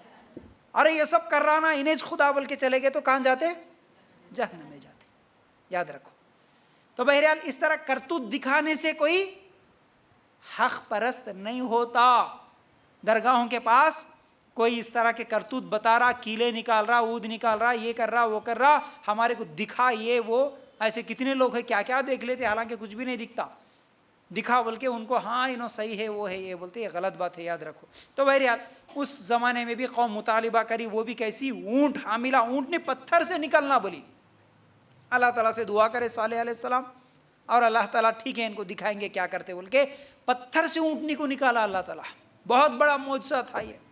ارے یہ سب کر رہا نا، انہیں خدا بول کے چلے گئے تو کہاں جاتے؟ جہنم میں جاتے، یاد رکھو۔ تو بہرحال اس طرح کرتوت دکھانے سے کوئی حق پرست نہیں ہوتا۔ درگاہوں کے پاس کوئی اس طرح کے کرتوت بتا رہا، کیلے نکال رہا، اود نکال رہا، یہ کر رہا وہ کر رہا، ہمارے کو دکھا یہ وہ، ایسے کتنے لوگ ہیں کیا کیا دیکھ لیتے، حالانکہ کچھ بھی نہیں دکھتا، دکھا بول کے ان کو ہاں انہوں صحیح ہے وہ ہے یہ بولتے، یہ غلط بات ہے، یاد رکھو۔ تو بہرحال اس زمانے میں بھی قوم مطالبہ کری، وہ بھی کیسی؟ اونٹ حاملہ، اونٹ نے پتھر سے نکلنا بولی۔ اللہ تعالیٰ سے دعا کرے صالح علیہ السلام، اور اللہ تعالیٰ ٹھیک ہے ان کو دکھائیں گے کیا کرتے بول کے پتھر سے اونٹنی کو نکالا اللہ تعالیٰ۔ بہت بڑا معجزہ تھا یہ۔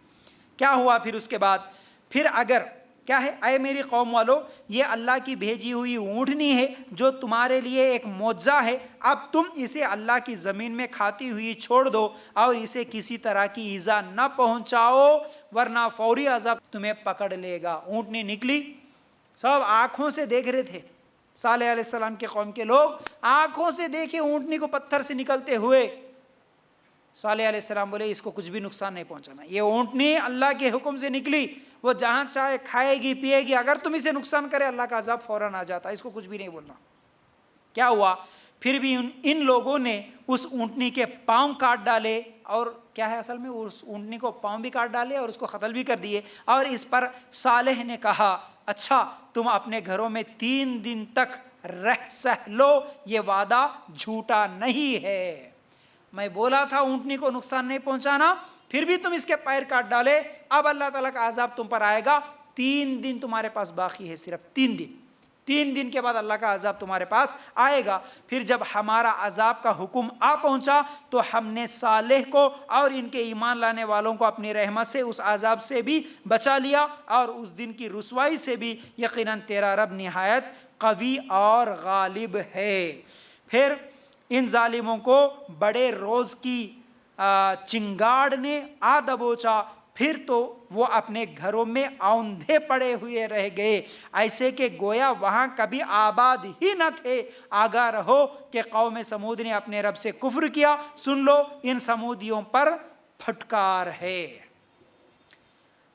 کیا ہوا پھر اس کے بعد؟ پھر اگر کیا ہے، اے میری قوم والو، یہ اللہ کی بھیجی ہوئی اونٹنی ہے جو تمہارے لیے ایک معجزہ ہے، اب تم اسے اللہ کی زمین میں کھاتی ہوئی چھوڑ دو اور اسے کسی طرح کی ایذا نہ پہنچاؤ، ورنہ فوری عذاب تمہیں پکڑ لے گا۔ اونٹنی نکلی، سب آنکھوں سے دیکھ رہے تھے، صالح علیہ السلام کے قوم کے لوگ آنکھوں سے دیکھے اونٹنی کو پتھر سے نکلتے ہوئے۔ صالح علیہ السلام بولے اس کو کچھ بھی نقصان نہیں پہنچانا، یہ اونٹنی اللہ کے حکم سے نکلی، وہ جہاں چاہے کھائے گی پیے گی، اگر تم اسے نقصان کرے اللہ کا عذاب فوراً آ جاتا، اس کو کچھ بھی نہیں بولنا۔ کیا ہوا پھر بھی ان لوگوں نے اس اونٹنی کے پاؤں کاٹ ڈالے، اور کیا ہے اصل میں اس اونٹنی کو پاؤں بھی کاٹ ڈالے اور اس کو قتل بھی کر دیے، اور اس پر صالح نے کہا اچھا تم اپنے گھروں میں 3 دن تک رہ سہ لو، یہ وعدہ جھوٹا نہیں ہے، میں بولا تھا اونٹنی کو نقصان نہیں پہنچانا، پھر بھی تم اس کے پیر کاٹ ڈالے، اب اللہ تعالیٰ کا عذاب تم پر آئے گا، 3 دن تمہارے پاس باقی ہے، صرف 3 دن، 3 دن کے بعد اللہ کا عذاب تمہارے پاس آئے گا۔ پھر جب ہمارا عذاب کا حکم آ پہنچا تو ہم نے صالح کو اور ان کے ایمان لانے والوں کو اپنی رحمت سے اس عذاب سے بھی بچا لیا، اور اس دن کی رسوائی سے بھی، یقیناً تیرا رب نہایت قوی اور غالب ہے۔ پھر ان ظالموں کو بڑے روز کی چنگاڑ نے آ دبوچا، پھر تو وہ اپنے گھروں میں اوندھے پڑے ہوئے رہ گئے، ایسے کہ گویا وہاں کبھی آباد ہی نہ تھے۔ آگاہ رہو کہ قوم سمود نے اپنے رب سے کفر کیا، سن لو ان سمودیوں پر پھٹکار ہے۔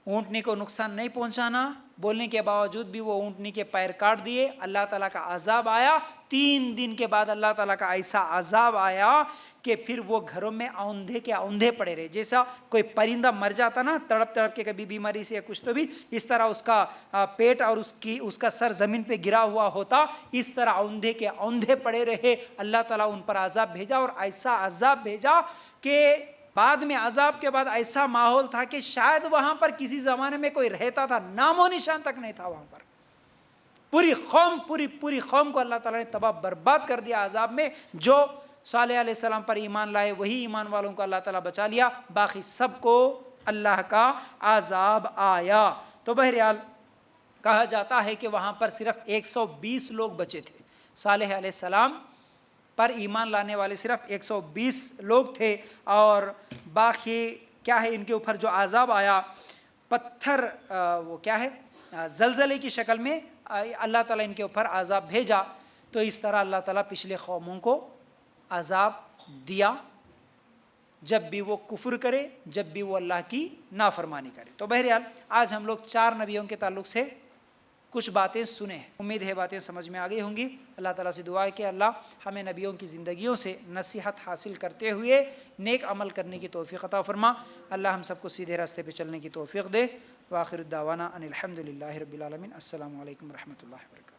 اونٹنی کو نقصان نہیں پہنچانا بولنے کے باوجود بھی وہ اونٹنی کے پیر کاٹ دیے، اللہ تعالیٰ کا عذاب آیا، 3 دن کے بعد اللہ تعالیٰ کا ایسا عذاب آیا کہ پھر وہ گھروں میں اوندھے کے اوندھے پڑے رہے، جیسا کوئی پرندہ مر جاتا نا تڑپ تڑپ کے کبھی بیماری سے یا کچھ تو بھی، اس طرح اس کا پیٹ اور اس کا سر زمین پہ گرا ہوا ہوتا، اس طرح اوندھے کے اوندھے پڑے رہے۔ اللہ تعالیٰ ان پر عذاب بھیجا، اور ایسا عذاب بھیجا کہ بعد میں عذاب کے بعد ایسا ماحول تھا کہ شاید وہاں پر کسی زمانے میں کوئی رہتا تھا، نام و نشان تک نہیں تھا وہاں پر۔ پوری قوم کو اللہ تعالیٰ نے تباہ برباد کر دیا عذاب میں۔ جو صالح علیہ السلام پر ایمان لائے وہی ایمان والوں کو اللہ تعالیٰ بچا لیا، باقی سب کو اللہ کا عذاب آیا۔ تو بہرحال کہا جاتا ہے کہ وہاں پر صرف 120 لوگ بچے تھے، صالح علیہ السلام پر ایمان لانے والے صرف 120 لوگ تھے، اور باقی کیا ہے ان کے اوپر جو عذاب آیا، پتھر وہ کیا ہے زلزلے کی شکل میں اللہ تعالیٰ ان کے اوپر عذاب بھیجا۔ تو اس طرح اللہ تعالیٰ پچھلے قوموں کو عذاب دیا، جب بھی وہ کفر کرے، جب بھی وہ اللہ کی نافرمانی کرے۔ تو بہرحال آج ہم لوگ 4 نبیوں کے تعلق سے کچھ باتیں سنیں، امید ہے باتیں سمجھ میں آ گئی ہوں گی۔ اللہ تعالیٰ سے دعا ہے کہ اللہ ہمیں نبیوں کی زندگیوں سے نصیحت حاصل کرتے ہوئے نیک عمل کرنے کی توفیق عطا فرما۔ اللہ ہم سب کو سیدھے راستے پہ چلنے کی توفیق دے۔ وآخر الدعوانا ان الحمد للہ رب العالمین۔ السلام علیکم ورحمۃ اللہ وبرکاتہ۔